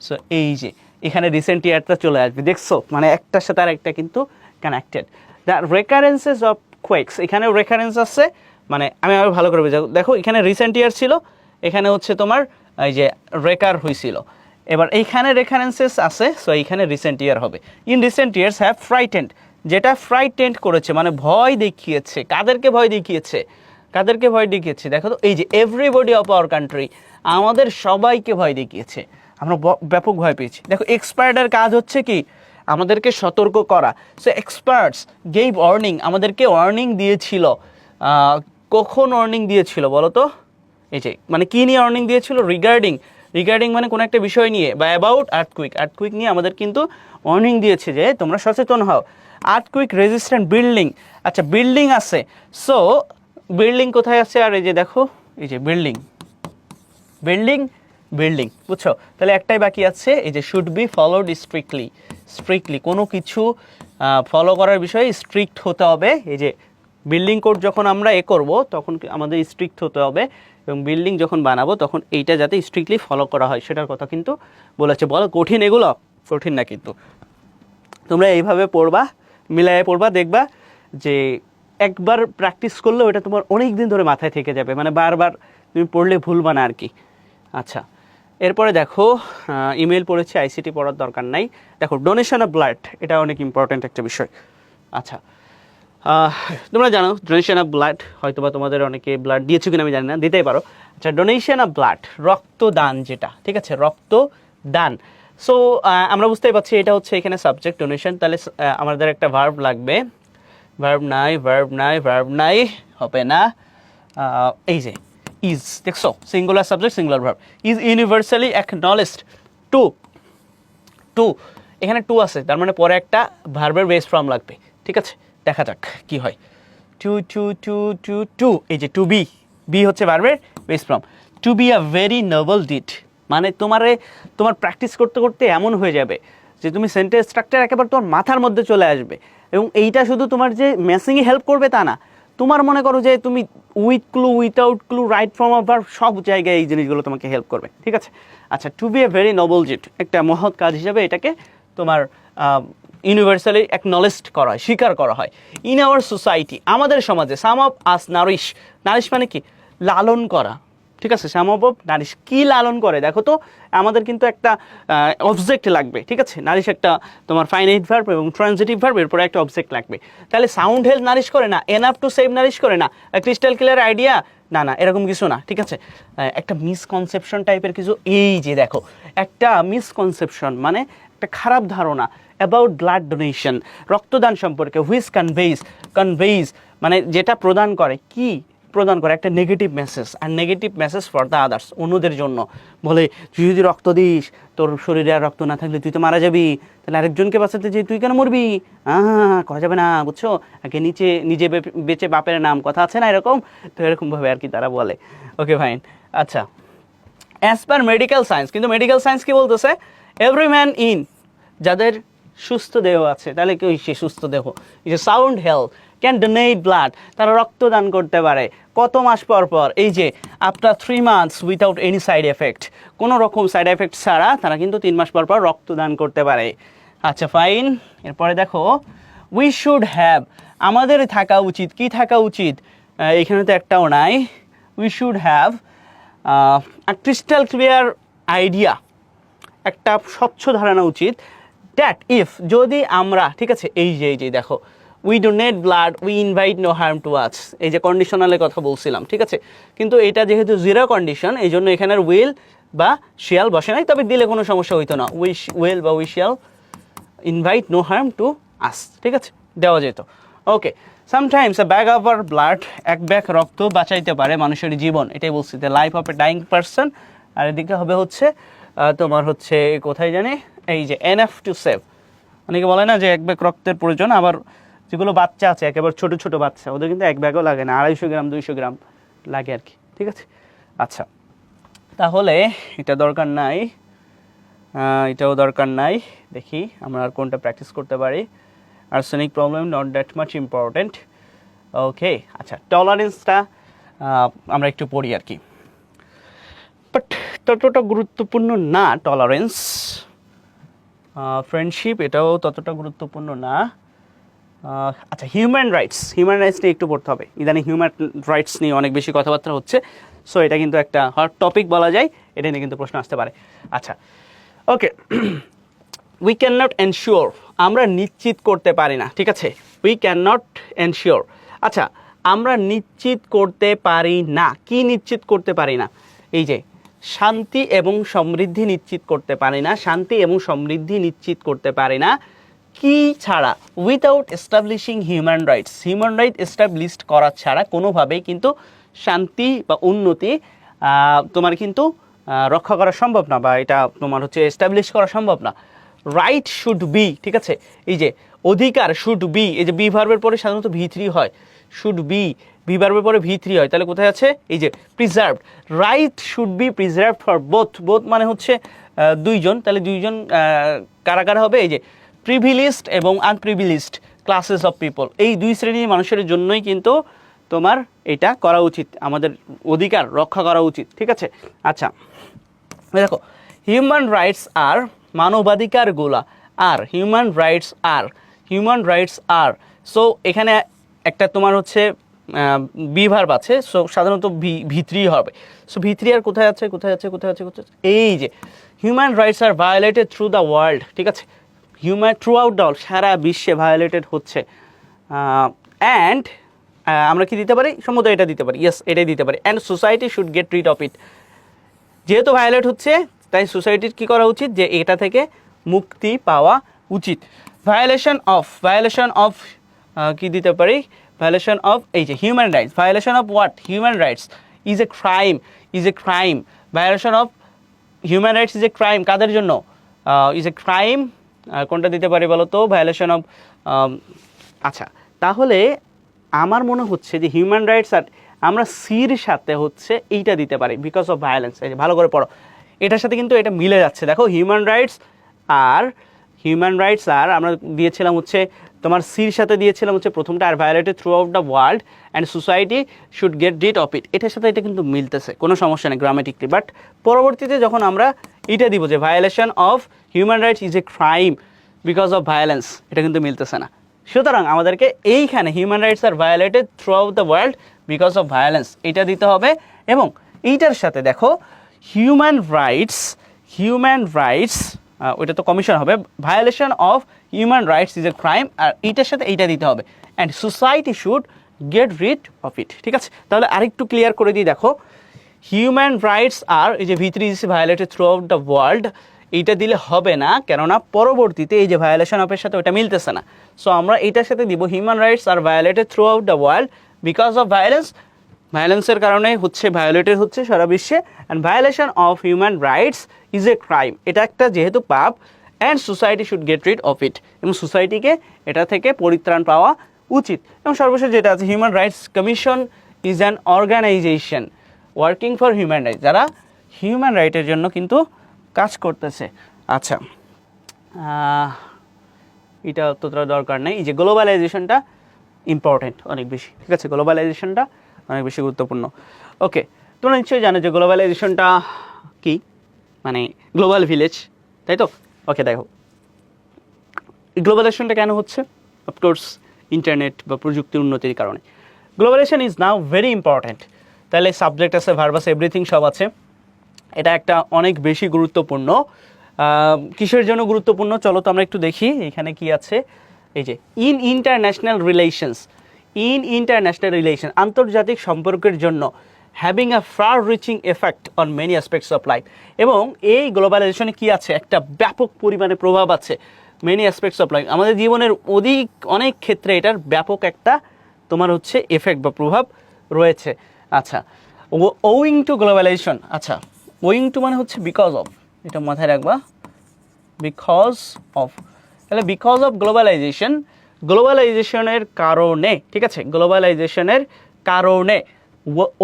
সো এই যে এখানে রিসেন্ট ইয়ারটা চলে আসবে, দেখছো? মানে একটার সাথে আর একটা কিন্তু কানেক্টেড। দ্য রেকারেন্সেস অফ কোয়েকস, এখানেও রেকারেন্স আছে, মানে আমি আরও ভালো করে বুঝাবো। দেখো এখানে রিসেন্ট ইয়ার ছিল, এখানে হচ্ছে তোমার এই যে রেকার হয়েছিল, এবার এইখানে রেফারেন্সেস আছে, সো এইখানে রিসেন্ট ইয়ার হবে। In recent years have frightened, যেটা ফ্রাইটেন্ড করেছে মানে ভয় দেখিয়েছে। কাদেরকে ভয় দেখিয়েছে? দেখো তো, এই যে এভরিবডি অফ আওয়ার কান্ট্রি, আমাদের সবাইকে ভয় দেখিয়েছে, আমরা ব্যাপক ভয় পেয়েছি। দেখো এক্সপার্টের কাজ হচ্ছে কি? আমাদেরকে সতর্ক করা। সো এক্সপার্টস গেভ ওয়ার্নিং, আমাদেরকে ওয়ার্নিং দিয়েছিল। কখন ওয়ার্নিং দিয়েছিল বলো তো? এই যে মানে কি নিয়ে ওয়ার্নিং দিয়েছিল? রিগার্ডিং মানে কোনো একটা বিষয় নিয়ে, বা অ্যাবাউট আর্থকুইক নিয়ে আমাদের কিন্তু ওয়ার্নিং দিয়েছে যে তোমরা সচেতন হও। আর্থকুইক রেজিস্ট্যান্ট বিল্ডিং, আচ্ছা বিল্ডিং আছে, সো বিল্ডিং কোথায় আছে? আর এই যে দেখো, এই যে বিল্ডিং, বুঝছো? তাহলে একটাই বাকি আছে, এই যে শুড বি ফলোড স্ট্রিক্টলি, কোনো কিছু ফলো করার বিষয়ে স্ট্রিক্ট হতে হবে। এই যে বিল্ডিং কোড যখন আমরা করব তখন আমাদের স্ট্রিক্ট হতে হবে, এবং বিল্ডিং যখন বানাবো তখন এইটা যাতে স্ট্রিক্টলি ফলো করা হয় সেটার কথা কিন্তু বলেছে। বলো কঠিন এগুলো? কঠিন না, কিন্তু তোমরা এইভাবে পড়বা, মিলায়ে পড়বা, দেখবা যে একবার প্র্যাকটিস করলে ওটা তোমার অনেক দিন ধরে মাথায় থেকে যাবে, মানে বারবার তুমি পড়লে ভুলবা না আর কি। আচ্ছা, এরপরে দেখো ইমেল পড়েছি, আইসিটি পড়ার দরকার নাই। দেখো ডোনেশন অফ ব্লাড, এটা অনেক ইম্পর্ট্যান্ট একটা বিষয়। আচ্ছা, তোমরা জানো ডোনেশন অফ ব্লাড, হয়তো বা তোমাদের অনেকে ব্লাড দিয়েছো কিনা আমি জানি না, দিতেই পারো। আচ্ছা, ডোনেশন অফ ব্লাড, রক্তদান যেটা, ঠিক আছে, রক্তদান। সো আমরা বুঝতেই পারছি এটা হচ্ছে এখানে সাবজেক্ট ডোনেশন, তাহলে আমাদের একটা ভার্ব লাগবে। ভার্ব নাই, হবে না। এই যে ইজ, দেখছো singular subject singular verb, is universally acknowledged to, এখানে টু আছে, তার মানে পরে একটা ভার্বের বেস ফর্ম লাগবে। ঠিক আছে, দেখা যাক কি হয়। টু, এই যে টু বি হচ্ছে ভার্বের base form. To be a very noble deed, মানে তোমার প্র্যাকটিস করতে করতে এমন হয়ে যাবে যে তুমি সেন্টেন্স স্ট্রাকচার একেবারে তোমার মাথার মধ্যে চলে আসবে, এবং এইটা শুধু তোমার যে ম্যাচিংয়ে হেল্প করবে তা না, তোমার মনে করো যে তুমি with clue, without clue, right form of verb, সব জায়গায় এই জিনিসগুলো তোমাকে হেল্প করবে। ঠিক আছে, আচ্ছা, to be a very noble deed, একটা মহৎ কাজ হিসাবে এটাকে তোমার ইউনিভার্সালি অ্যাকনলেজড করা হয়, স্বীকার করা হয়। ইন আওয়ার সোসাইটি, আমাদের সমাজে, সাম অফ আস নারিশ মানে কি? লালন করা। ঠিক আছে, সাম অফ নারিশ কি লালন করে? দেখো তো, আমাদের কিন্তু একটা অবজেক্ট লাগবে। ঠিক আছে, নারিশ একটা তোমার ফাইনাইট ভার্ব এবং ট্রানজিটিভ ভার্ব, এরপরে একটা অবজেক্ট লাগবে। তাহলে সাউন্ড হেলথ নারিশ করে না, এনাফ টু সেভ নারিশ করে না, ক্রিস্টাল ক্লিয়ার আইডিয়া না, এরকম কিছু না। ঠিক আছে, একটা মিসকনসেপশন টাইপের কিছু। এই যে দেখো, একটা মিসকনসেপশন মানে একটা খারাপ ধারণা অ্যাবাউট ব্লাড ডোনেশন, রক্তদান সম্পর্কে, হুইচ কনভেইজ মানে যেটা প্রদান করে, কি প্রদান করে একটা নেগেটিভ মেসেজ, আর negative message for the others, অন্যদের জন্য। বলে তুই যদি রক্ত দিস, তোর শরীরে আর রক্ত না থাকলে তুই তো মারা যাবি, তাহলে আরেকজনকে বাঁচাতে যে তুই কেন মরবি, করা যাবে না, বুঝছো, আগে নিজে বেঁচে বাপের নাম, কথা আছে না এরকম, তো এরকমভাবে আর কি তারা বলে। Okay fine. আচ্ছা, অ্যাজ পার মেডিকেল সায়েন্স, কিন্তু মেডিকেল সায়েন্স কি বলতেছে, এভরি ম্যান ইন, যাদের সুস্থ দেহ আছে, তাহলে কি সে সুস্থ দেহ, যে sound health can donate blood, তারা রক্তদান করতে পারে কত মাস পর পর, এই যে after 3 months without any side effect, কোনো রকম সাইড এফেক্ট ছাড়া তারা কিন্তু 3 মাস পর পর রক্তদান করতে পারে। আচ্ছা ফাইন। এরপরে দেখো, উই শুড হ্যাভ, আমাদের থাকা উচিত, কি থাকা উচিত, এখানে তো একটাও নাই, we should have crystal clear idea, একটা স্বচ্ছ ধারণা উচিত, দ্যাট ইফ, যদি আমরা, ঠিক আছে, এই যে দেখো, we donate blood we invite no harm to us, এই যে কন্ডিশনালের কথা বলছিলাম, ঠিক আছে, কিন্তু এটা যেহেতু জিরো কন্ডিশন, এই জন্য এখানের উইল বা শিয়াল বসে নাই, তবে দিলে কোনো সমস্যা হইতো না, উইল বা we shall invite no harm to us, ঠিক আছে, দেওয়া যেত। Okay, sometimes a bag of আর ব্লাড, এক ব্যাগ রক্ত বাঁচাইতে পারে মানুষের জীবন, এটাই বলছি, the life of a dying person. আর এদিকে হবে হচ্ছে তোমার হচ্ছে কোথায় জানি, এই যে এনএফ টু সেভ, অনেকে বলে না যে এক ব্যাগ রক্তের প্রয়োজন, আবার যেগুলো বাচ্চা আছে একেবারে ছোট ছোট বাচ্চা, ওদের কিন্তু এক ব্যাগও লাগে না, 250 গ্রাম 200 গ্রাম লাগে আর কি, ঠিক আছে। আচ্ছা, তাহলে এটা দরকার নাই, এটাও দরকার নাই, দেখি আমরা আর কোনটা প্র্যাকটিস করতে পারি। Arsenic problem not that much important. Okay, আচ্ছা, টলারেন্সটা আমরা একটু পড়ি আর কি, বাট ততটা গুরুত্বপূর্ণ না টলারেন্স। ফ্রেন্ডশিপ, এটাও ততটা গুরুত্বপূর্ণ না। আচ্ছা, হিউম্যান রাইটস নিয়ে একটু পড়তে হবে, ইদানিং হিউম্যান রাইটস নিয়ে অনেক বেশি কথাবার্তা হচ্ছে, সো এটা কিন্তু একটা হট টপিক বলা যায়, এটা নিয়ে কিন্তু প্রশ্ন আসতে পারে। আচ্ছা, ওকে, উই ক্যান নট এনশিওর, আমরা নিশ্চিত করতে পারি না, ঠিক আছে, উই ক্যান নট এনশিওর। আচ্ছা, আমরা নিশ্চিত করতে পারি না, কি নিশ্চিত করতে পারি না, এই যে শান্তি এবং সমৃদ্ধি নিশ্চিত করতে পারি না, শান্তি এবং সমৃদ্ধি নিশ্চিত করতে পারি না, কি ছাড়া, without establishing human rights, human right establish করা ছাড়া কোনোভাবেই কিন্তু শান্তি বা উন্নতি তোমার কিন্তু রক্ষা করা সম্ভব না, বা এটা তোমার হচ্ছে এস্টাবলিশ করা সম্ভব না। রাইট শুড বি, ঠিক আছে, এই যে অধিকার, শুড বি, এই যে বি ভার্বের পরে সাধারণত V3 হয়, শুড বি, বি ভার্বের পরে V3 হয়, তাহলে কোথায় আছে, এই যে preserved, right should be preserved for both মানে হচ্ছে দুইজন, তাহলে দুইজন কারা কারা হবে, এই যে প্রিভিলিজড এবং আনপ্রিভিলিজড ক্লাসেস অফ পিপল, এই দুই শ্রেণীর মানুষের জন্যই কিন্তু তোমার এটা করা উচিত, আমাদের অধিকার রক্ষা করা উচিত, ঠিক আছে। আচ্ছা, দেখো, হিউম্যান রাইটস আর, মানবাধিকারগুলা আর, হিউম্যান রাইটস আর, সো এখানে একটা তোমার হচ্ছে বি ভার্ব আছে, সো সাধারণত V3 হবে, সো V3 আর কোথায় আছে, এই যে human rights R violated through the world, ঠিক আছে, থ্রু আউট দ্য ওয়ার্ল্ড, সারা বিশ্বে ভায়োলেটেড হচ্ছে, অ্যান্ড আমরা কি দিতে পারি, সম্ভবত এটা দিতে পারি, ইয়েস এটাই দিতে পারি, and society should get rid of ইট, যেহেতু ভায়োলেট হচ্ছে তাই সোসাইটির কী করা উচিত, যে এটা থেকে মুক্তি পাওয়া উচিত। ভায়োলেশন অফ কি দিতে পারি, ভায়োলেশন অফ, এই যে human rights, violation of what, human rights is a crime, violation of human rights is a crime, কাদের জন্য, ইজ এ ক্রাইম, কোনটা দিতে পারি বলো তো, ভায়োলেশন অফ। আচ্ছা, তাহলে আমার মনে হচ্ছে যে হিউম্যান রাইটস আর আমরা সির সাথে হচ্ছে এইটা দিতে পারি, বিকজ অফ ভায়োলেন্স, এই যে ভালো করে পড়ো, এটার সাথে কিন্তু এটা মিলে যাচ্ছে, দেখো হিউম্যান রাইটস আর আমরা দিয়েছিলাম হচ্ছে তোমার সির সাথে দিয়েছিলাম হচ্ছে প্রথমটা, আর violated throughout the world and society should get rid of it, এটার সাথে এটা কিন্তু মিলতেছে, কোনো সমস্যা নেই গ্রামেটিকলি, বাট পরবর্তীতে যখন আমরা এটা দিব যে violation of human rights is a crime because of violence, এটা কিন্তু মিলতেছে না। সুতরাং আমাদেরকে এইখানে human rights R violated throughout the world because of violence এটা দিতে হবে, এবং এইটার সাথে দেখো হিউম্যান রাইটস ওইটা তো কমিশন হবে, violation of human rights is a crime, আর এইটার সাথে এইটা দিতে হবে, and society should get rid of it, ঠিক আছে। তাহলে আরেকটু ক্লিয়ার করে দিই, দেখো হিউম্যান রাইটস আর, এই যে V3 is violated throughout the world, এইটা দিলে হবে না, কেননা পরবর্তীতে এই যে ভায়োলেশন অফের সাথে ওটা মিলতেছে না। সো আমরা এটার সাথে দিব human rights R violated throughout the world because of ভায়োলেন্সের কারণে ভায়োলেটেড হচ্ছে সারা বিশ্বে, and violation of human rights is a crime, এটা একটা যেহেতু পাপ, and society should get rid of it, এবং সোসাইটিকে এটা থেকে পরিত্রাণ পাওয়া উচিত। এবং সর্বশেষ যেটা আছে, human rights commission is an organization working for human rights, যারা হিউম্যান রাইটের জন্য কিন্তু কাজ করতেছে। আচ্ছা, এটা অতটা দরকার নেই। এই যে গ্লোবালাইজেশনটা ইম্পর্টেন্ট অনেক বেশি, ঠিক আছে, গ্লোবালাইজেশনটা অনেক বেশি গুরুত্বপূর্ণ। ওকে, তোমরা নিশ্চয়ই জানো যে গ্লোবালাইজেশনটা কি, মানে গ্লোবাল ভিলেজ, তাই তো? ওকে, দেখো গ্লোবালাইজেশনটা কেন হচ্ছে? অফকোর্স ইন্টারনেট বা প্রযুক্তির উন্নতির কারণে। Globalization is now very important. তাহলে সাবজেক্ট আছে, ভার্ব আছে, এভরিথিং সব আছে। এটা একটা অনেক বেশি গুরুত্বপূর্ণ। কিসের জন্য গুরুত্বপূর্ণ চলো তো আমরা একটু দেখি এখানে কি আছে। এই যে ইন্টারন্যাশনাল রিলেশন, আন্তর্জাতিক সম্পর্কের জন্য, having a fur reaching effect on many aspects of life, এবং এই গ্লোবালাইজেশনে কি আছে, একটা ব্যাপক পরিমাণে প্রভাব আছে মেনি অ্যাসপেক্টস অফ লাইফ, আমাদের জীবনের অনেক ক্ষেত্রে এটার ব্যাপক একটা তোমার হচ্ছে এফেক্ট বা প্রভাব রয়েছে। আচ্ছা, ওয়িং টু গ্লোবালাইজেশন, আচ্ছা ওয়িং টু মানে হচ্ছে বিকজ অফ, এটা মাথায় রাখবা, বিকজ অফ। তাহলে বিকজ অফ গ্লোবালাইজেশনের কারণে, ঠিক আছে, গ্লোবালাইজেশনের কারণে,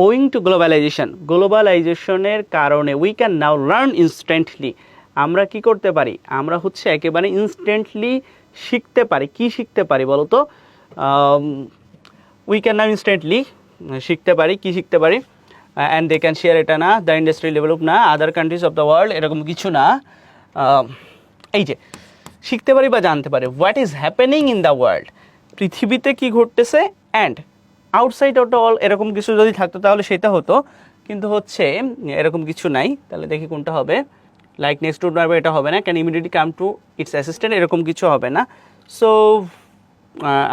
ওয়িং টু গ্লোবালাইজেশনের কারণে we can now learn instantly, আমরা কি করতে পারি, আমরা হচ্ছে একেবারে ইনস্ট্যান্টলি শিখতে পারি। কি শিখতে পারি বলো তো? উই ক্যান নাও ইনস্ট্যান্টলি শিখতে পারি, কি শিখতে পারি? অ্যান্ড দে ক্যান শেয়ার, এটা না, দ্য ইন্ডাস্ট্রি ডেভেলপ না, other countries of the world, এরকম কিছু না। এই যে শিখতে পারি বা জানতে পারি what is happening in the world, পৃথিবীতে কি ঘটতেছে, and outside of the world, এরকম কিছু যদি থাকতো তাহলে সেটা হতো, কিন্তু হচ্ছে এরকম কিছু নাই। তাহলে দেখি কোনটা হবে। লাইক নেক্সট টু ভার্ব, এটা হবে না, can immediately come to its assistant, এরকম কিছু হবে না। সো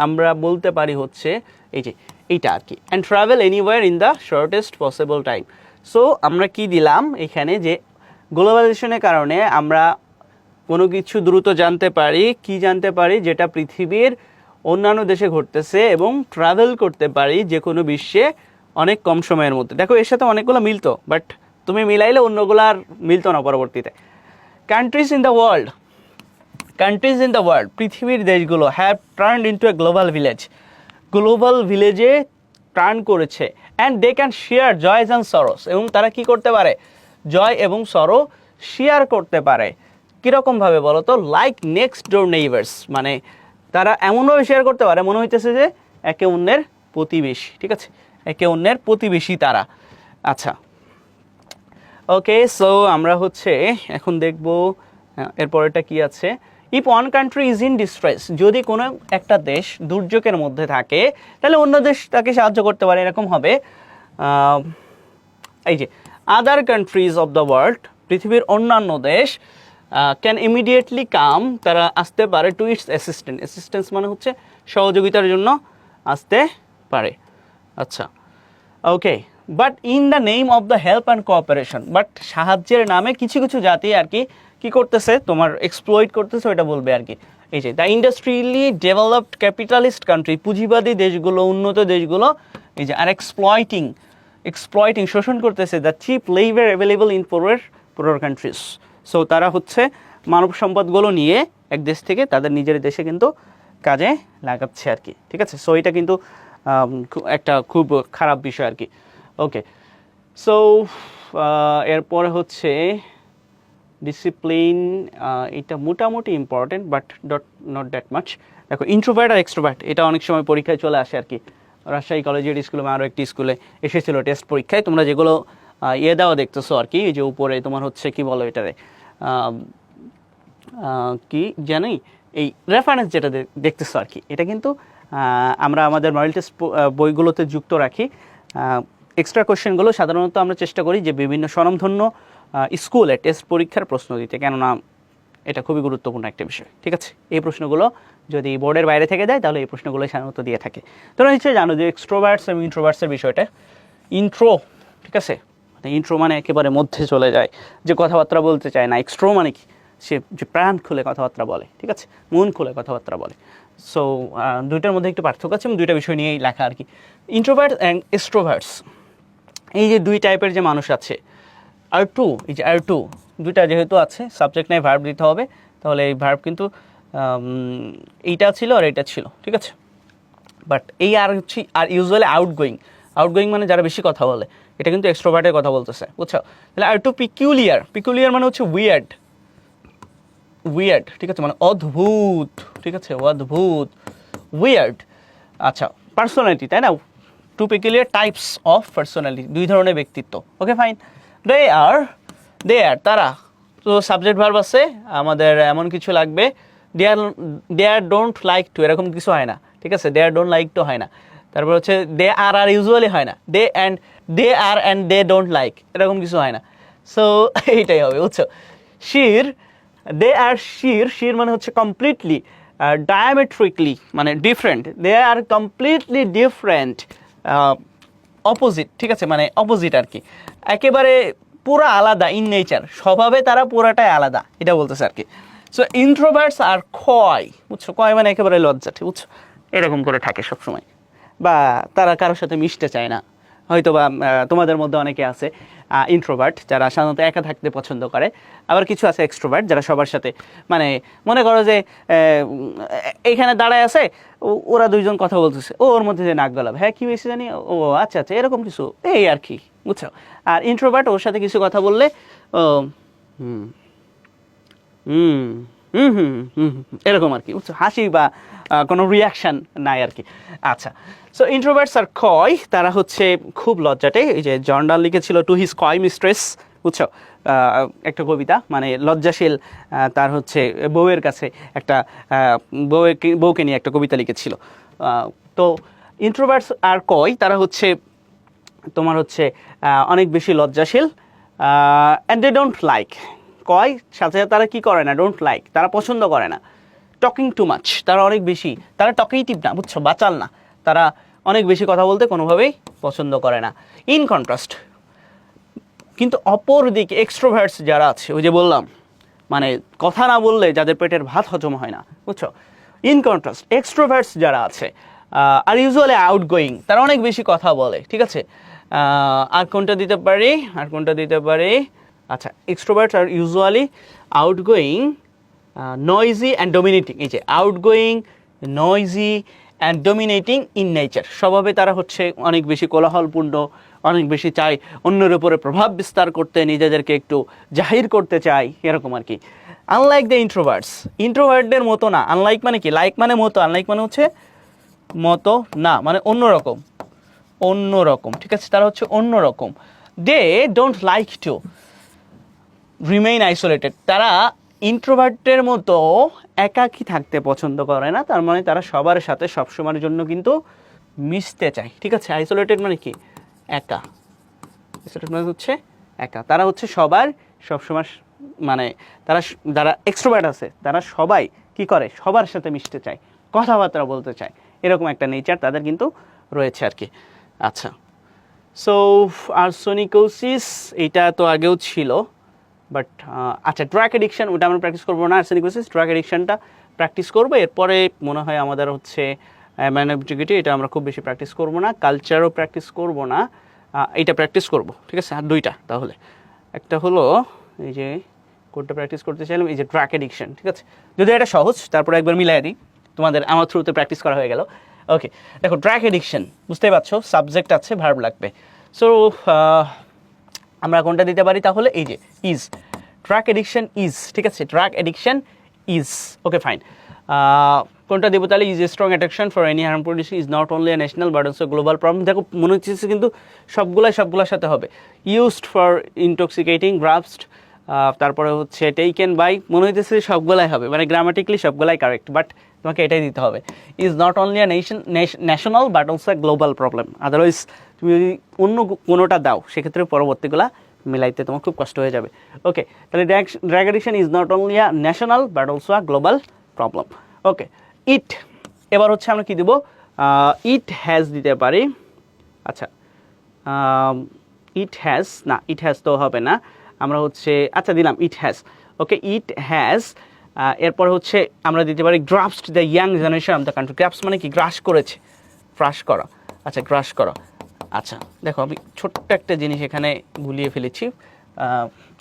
আমরা বলতে পারি হচ্ছে এই যে এইটা আর কি, and travel anywhere in the shortest possible time. So আমরা কি দিলাম এখানে, যে গ্লোবালাইজেশনের কারণে আমরা কোনো কিছু দ্রুত জানতে পারি, কি জানতে পারি, যেটা পৃথিবীর অন্যান্য দেশে ঘটতেছে, এবং ট্রাভেল করতে পারি যে কোনো বিশ্বে অনেক কম সময়ের মধ্যে। দেখো এর সাথে অনেকগুলো মিলতো, বাট তুমি মিলাইলে অন্যগুলো আর মিলতো না পরবর্তীতে। কান্ট্রিজ ইন দ্য ওয়ার্ল্ড, পৃথিবীর দেশগুলো have turned into a global ভিলেজে টার্ন করেছে, and they can share joys and sorrows, এবং তারা কি করতে পারে, জয় এবং সরো শেয়ার করতে পারে। কীরকমভাবে বলো তো? লাইক নেক্সট ডোর নেইবার্স, মানে তারা এমনভাবে শেয়ার করতে পারে মনে হইতেছে যে একে অন্যের প্রতিবেশী, ঠিক আছে, একে অন্যের প্রতিবেশী তারা। আচ্ছা, ওকে, সো আমরা হচ্ছে এখন দেখব এরপরেটা কি আছে। If one country is in distress, যদি কোনো একটা দেশ দুর্যোগের মধ্যে থাকে তাহলে অন্য দেশ তাকে সাহায্য করতে পারে, এরকম হবে। এই যে other countries of the world, পৃথিবীর অন্যান্য দেশ, ক্যান ইমিডিয়েটলি কাম, তারা আসতে পারে, টু ইটস অ্যাসিস্ট্যান্স মানে হচ্ছে সহযোগিতার জন্য আসতে পারে। আচ্ছা, okay, but in the name of the help and cooperation, but সাহায্যের নামে কিছু কিছু জাতি আর কি করতেছে, তোমার এক্সপ্লয়েট করতেছে, ওইটা বলবে আর কি। এই যে the industrially developed capitalist country, পুঁজিবাদী দেশগুলো, উন্নত দেশগুলো, এই যে আর এক্সপ্লয়টিং শোষণ করতেছে the cheap labour available in poorer countries. So তারা হচ্ছে মানব সম্পদগুলো নিয়ে এক দেশ থেকে তাদের নিজের দেশে কিন্তু কাজে লাগাচ্ছে আর কি, ঠিক আছে। সো এটা কিন্তু একটা খুব খারাপ বিষয় আর কি। ওকে, সো এরপরে হচ্ছে ডিসিপ্লিন, এটা মোটামুটি important but not that much. দেখো ইন্ট্রোভার্ট আর এক্সট্রোভার্ট, এটা অনেক সময় পরীক্ষায় চলে আসে আর কি। রাজশাহী কলেজের স্কুলে আরও একটি স্কুলে এসেছিলো টেস্ট পরীক্ষায়, তোমরা যেগুলো দেওয়া দেখতেছো আর কি, এই যে উপরে তোমার হচ্ছে কি বলো এটারে, কি জানি, এই রেফারেন্স যেটা দেখতেছো আর কি, এটা কিন্তু আমরা আমাদের মডেল টেস্ট বইগুলোতে যুক্ত রাখি। এক্সট্রা কোয়েশ্চেনগুলো সাধারণত আমরা চেষ্টা করি যে বিভিন্ন স্বনামধন্য স্কুলে টেস্ট পরীক্ষার প্রশ্ন দিতে, কেননা এটা খুবই গুরুত্বপূর্ণ একটা বিষয়, ঠিক আছে। এই প্রশ্নগুলো যদি বোর্ডের বাইরে থেকে যায় তাহলে এই প্রশ্নগুলো সাধারণত দিয়ে থাকে। তোমরা নিশ্চয়ই জানো যে এক্সট্রোভার্টস এবং ইন্ট্রোভার্টসের বিষয়টা, ইন্ট্রো, ঠিক আছে, ইন্ট্রো মানে একেবারে মধ্যে চলে যায়, যে কথাবার্তা বলতে চায় না। এক্সট্রো মানে কি, সে যে প্রাণ খুলে কথাবার্তা বলে, ঠিক আছে, মন খুলে কথাবার্তা বলে। সো দুইটার মধ্যে একটু পার্থক্য আছে, দুইটা বিষয় নিয়েই লেখা আর কি। ইন্ট্রোভার্ট অ্যান্ড এক্সট্রোভার্টস, এই যে দুই টাইপের যে মানুষ আছে, আর টু, এই যে আর টু দুইটা যেহেতু আছে, সাবজেক্ট নেই ভার্ব দিতে হবে, তাহলে এই ভার্ব কিন্তু এইটা ছিল আর এইটা ছিল, ঠিক আছে। বাট এই আর হচ্ছে আর ইউজুয়ালি আউটগোয়িং, আউটগোয়িং মানে যারা বেশি কথা বলে, এটা কিন্তু এক্সট্রোভার্টের কথা বলতেছে, বুঝছো। তাহলে আর টু পিকুলিয়ার, পিকুলিয়ার মানে হচ্ছে উইয়ার্ড, উইয়ার্ড, ঠিক আছে, মানে অদ্ভুত, ঠিক আছে, অদ্ভুত, উইয়ার্ড। আচ্ছা, পার্সোনালিটি, তাই না, two peculiar types of personality, দুই ধরনের ব্যক্তিত্ব। Okay fine. দে আর, তারা, তো সাবজেক্ট ভার্ব আছে আমাদের, এমন কিছু লাগবে, দে আর ডোন্ট লাইক টু, এরকম কিছু হয় না, ঠিক আছে, দে আর ডোন্ট লাইক টু হয় না। তারপর হচ্ছে দে আর ইউজুয়ালি হয় না, দে আর অ্যান্ড দে ডোন্ট লাইক, এরকম কিছু হয় না। সো এইটাই হবে, বুঝছো। শির, দে আর শির মানে হচ্ছে কমপ্লিটলি, ডায়ামেট্রিকলি মানে ডিফারেন্ট, দে আর কমপ্লিটলি ডিফারেন্ট, অপোজিট, ঠিক আছে, মানে অপোজিট আর কি, একেবারে পুরো আলাদা ইন নেচার, স্বভাবে তারা পুরাটাই আলাদা, এটা বলতেছে আর কি। সো ইন্ট্রোভার্টস আর কয়, বুঝছো, কয় মানে একেবারে লজ্জাটে, বুঝছো, এরকম করে থাকে সবসময়, বা তারা কারোর সাথে মিশতে চায় না। হয়তো বা তোমাদের মধ্যে অনেকে আছে ইন্ট্রোভার্ট, যারা সাধারণত একা থাকতে পছন্দ করে, আবার কিছু আছে এক্সট্রোভার্ট, যারা সবার সাথে, মানে মনে করো যে এইখানে দাঁড়ায় আছে, ওরা দুইজন কথা বলতেছে, ওর মধ্যে যে নাক গলাবে, হ্যাঁ কী হয়েছে জানি, ও আচ্ছা আচ্ছা, এরকম কিছু, এই আর কি, বুঝছো। আর ইন্ট্রোভার্ট ওর সাথে কিছু কথা বললে ও হুম হুম হুম হুম হুম এরকম আর কি, বুঝছো, হাসি বা কোনো রিয়াকশান নাই আর কি। আচ্ছা, সো ইন্ট্রোভার্টস আর কয়, তারা হচ্ছে খুব লজ্জাটে। এই যে জন ডাল লিখেছিল টু হিজ কয় মিস্ট্রেস, বুঝছো, একটা কবিতা, মানে লজ্জাশীল তার হচ্ছে বউয়ের কাছে একটা বউকে নিয়ে একটা কবিতা লিখেছিল। তো ইন্ট্রোভার্টস আর কয়, তারা হচ্ছে তোমার হচ্ছে অনেক বেশি লজ্জাশীল, অ্যান্ড দে ডোন্ট লাইক, কয় সাথে তারা কি করে না, ডোন্ট লাইক, তারা পছন্দ করে না, টকিং টু মাচ, তারা অনেক বেশি, তারা টকেটিভ না, বুঝছো, বাচাল না, তারা অনেক বেশি কথা বলতে কোনোভাবেই পছন্দ করে না। ইন কন্ট্রাস্ট, কিন্তু অপর দিকে এক্সট্রোভার্টস যারা আছে, ওই যে বললাম, মানে কথা না বললে যাদের পেটের ভাত হজম হয় না, বুঝছো। ইন কন্ট্রাস্ট এক্সট্রোভার্টস যারা আছে আর ইউজুয়ালি আউটগোয়িং, তারা অনেক বেশি কথা বলে, ঠিক আছে। আর কোনটা দিতে পারি, আচ্ছা, extroverts are usually outgoing, noisy and dominating, এই যে outgoing, noisy and dominating in nature, স্বভাবে তারা হচ্ছে অনেক বেশি কোলাহলপূর্ণ, অনেক বেশি চায় অন্যের উপরে প্রভাব বিস্তার করতে, নিজেদেরকে একটু জাহির করতে চায়, এরকম আর কি। আনলাইক দ্য ইন্ট্রোভার্টস, ইন্ট্রোভার্টদের মতো না, আনলাইক মানে কি, লাইক মানে মতো, আনলাইক মানে হচ্ছে মতো না, মানে অন্যরকম, অন্যরকম, ঠিক আছে, তারা হচ্ছে অন্যরকম। They don't like to remain isolated, তারা ইন্ট্রোভার্টের মতো একাকী থাকতে পছন্দ করে না, তার মানে তারা সবার সাথে সবসময়ের জন্য কিন্তু মিশতে চায়, ঠিক আছে। আইসোলেটেড মানে কি, একা, আইসোলেটেড মানে হচ্ছে একা, তারা হচ্ছে সবার সবসময়, মানে তারা যারা এক্সট্রোভার্ট আছে তারা সবাই কি করে, সবার সাথে মিশতে চায়, কথাবার্তা বলতে চায়, এরকম একটা নেচার তাদের কিন্তু রয়েছে আর কি। আচ্ছা, সো আর্সেনিকোসিস, এইটা তো আগেও ছিল, বাট আচ্ছা, ড্রাগ এডিকশন ওটা আমরা প্র্যাকটিস করবো না, আর্সেনিকোসিস, ড্রাগ এডিকশনটা প্র্যাকটিস করবো, এরপরে মনে হয় আমাদের হচ্ছে ম্যানঅবজেক্টিভিটি, এটা আমরা খুব বেশি প্র্যাকটিস করবো না, কালচারও প্র্যাকটিস করবো না, এইটা প্র্যাকটিস করবো, ঠিক আছে। আর দুইটা তাহলে, একটা হলো এই যে কোডটা প্র্যাকটিস করতে চাইলাম, এই যে ড্রাগ এডিকশন, ঠিক আছে, যদি এটা সহজ, তারপরে একবার মিলাই দিই, তোমাদের আমার থ্রুতে প্র্যাকটিস করা হয়ে গেল। ওকে, দেখো ড্রাগ এডিকশন, বুঝতেই পারছো, সাবজেক্ট আছে, ভার্ব লাগবে। সো আমরা কোনটা দিতে পারি তাহলে, এই যে ইজ, ড্রাগ এডিকশন ইজ, ঠিক আছে, drug addiction is, okay fine. কোনটা দেবো তাহলে, is a strong attraction for any harmful ডিসিজ, is not only a national but also global problem. দেখো মনে হচ্ছে কিন্তু সবগুলোর সাথে হবে, ইউজড ফর ইনটক্সিকেটিং গ্রাফসড, তারপরে হচ্ছে টেকেন বাই, মনে হইতেছে সবগুলাই হবে, মানে গ্রামাটিক্যালি সবগুলাই কারেক্ট, বাট তোমাকে এটাই দিতে হবে, is not only a national but also a global problem. Otherwise তুমি যদি অন্য কোনোটা দাও, সেক্ষেত্রে পরবর্তীগুলা মিলাইতে তোমার খুব কষ্ট হয়ে যাবে। ওকে, তাহলে drug addiction is not only a national but also a global problem. Okay, it, এবার হচ্ছে আমরা কি দেবো, ইট হ্যাজ দিতে পারি। আচ্ছা, ইট হ্যাজ না, ইট হ্যাজ তো হবে না, আমরা হচ্ছে আচ্ছা দিলাম it has, okay it has. এরপর হচ্ছে আমরা দিতে পারি grasped the young generation of the country. Grasp মানে কি গ্রাস করেছে, গ্রাস করা, আচ্ছা গ্রাস করা। আচ্ছা দেখো আমি ছোট্ট একটা জিনিস এখানে ভুলিয়ে ফেলেছি,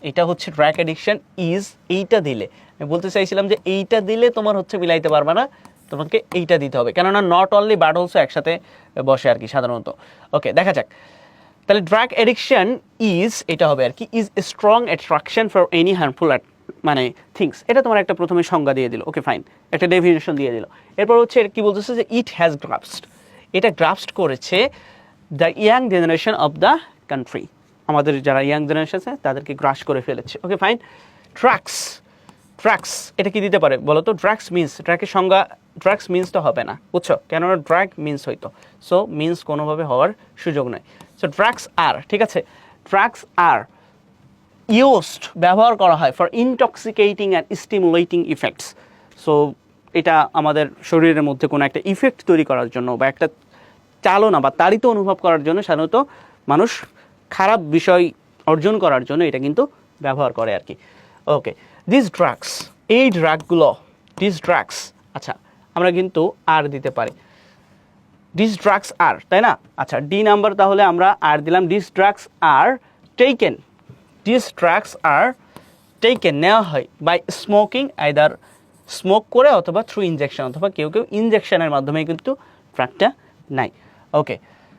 এটা হচ্ছে ড্রাগ অ্যাডিকশন ইজ, এইটা দিলে আমি বলতে চাইছিলাম যে এইটা দিলে তোমার হচ্ছে মিলাইতে পারবে না, তোমাকে এইটা দিতে হবে, কেননা নট অনলি বাট অলসো একসাথে বসে আর কি সাধারণত। ওকে দেখা যাক, তাহলে ড্রাগ অ্যাডিকশন ইজ, এটা হবে আর কি, is a strong attraction for any harmful মানে থিংস। এটা তোমার একটা প্রথমে সংজ্ঞা দিয়ে দিল, ওকে ফাইন, একটা ডেফিনেশন দিয়ে দিল। এরপর হচ্ছে কি বলতেছে যে ইট হ্যাজ গ্রাস্পড, এটা গ্রাস্পড করেছে the young generation of the country, আমাদের যারা ইয়াং জেনারেশন আছে তাদেরকে গ্রাস করে ফেলেছে, ওকে ফাইন। ড্রাগস, ড্রাগস এটা কি দিতে পারে বলো তো? ড্রাগস মিন্স, ড্রাগের সংজ্ঞা ড্রাগস মিন্স তো হবে না, বুঝছো, কেননা ড্রাগ মিন্স হইতো, সো মিন্স কোনোভাবে হওয়ার সুযোগ নেই। সো ড্রাগস আর, ঠিক আছে, ড্রাগস আর ইউজড ব্যবহার করা হয় for intoxicating and stimulating effects. So এটা আমাদের শরীরের মধ্যে কোনো একটা ইফেক্ট তৈরি করার জন্য বা একটা চালনা বা তাড়িত অনুভব করার জন্য সাধারণত মানুষ খারাপ বিষয় অর্জন করার জন্য এটা কিন্তু ব্যবহার করে আর কি। ওকে, দিস ড্রাগস, এই ড্রাগগুলো, দিস ড্রাগস, আচ্ছা আমরা কিন্তু আর দিতে পারি, দিস ড্রাগস আর, তাই না? আচ্ছা ডি নাম্বার, তাহলে আমরা আর দিলাম, this drugs are taken, this drugs are taken নেওয়া হয় বাই স্মোকিং, আইদার স্মোক করে অথবা থ্রু ইনজেকশন, অথবা কেউ কেউ ইনজেকশনের মাধ্যমে কিন্তু ড্রাগটা নাই। ওকে,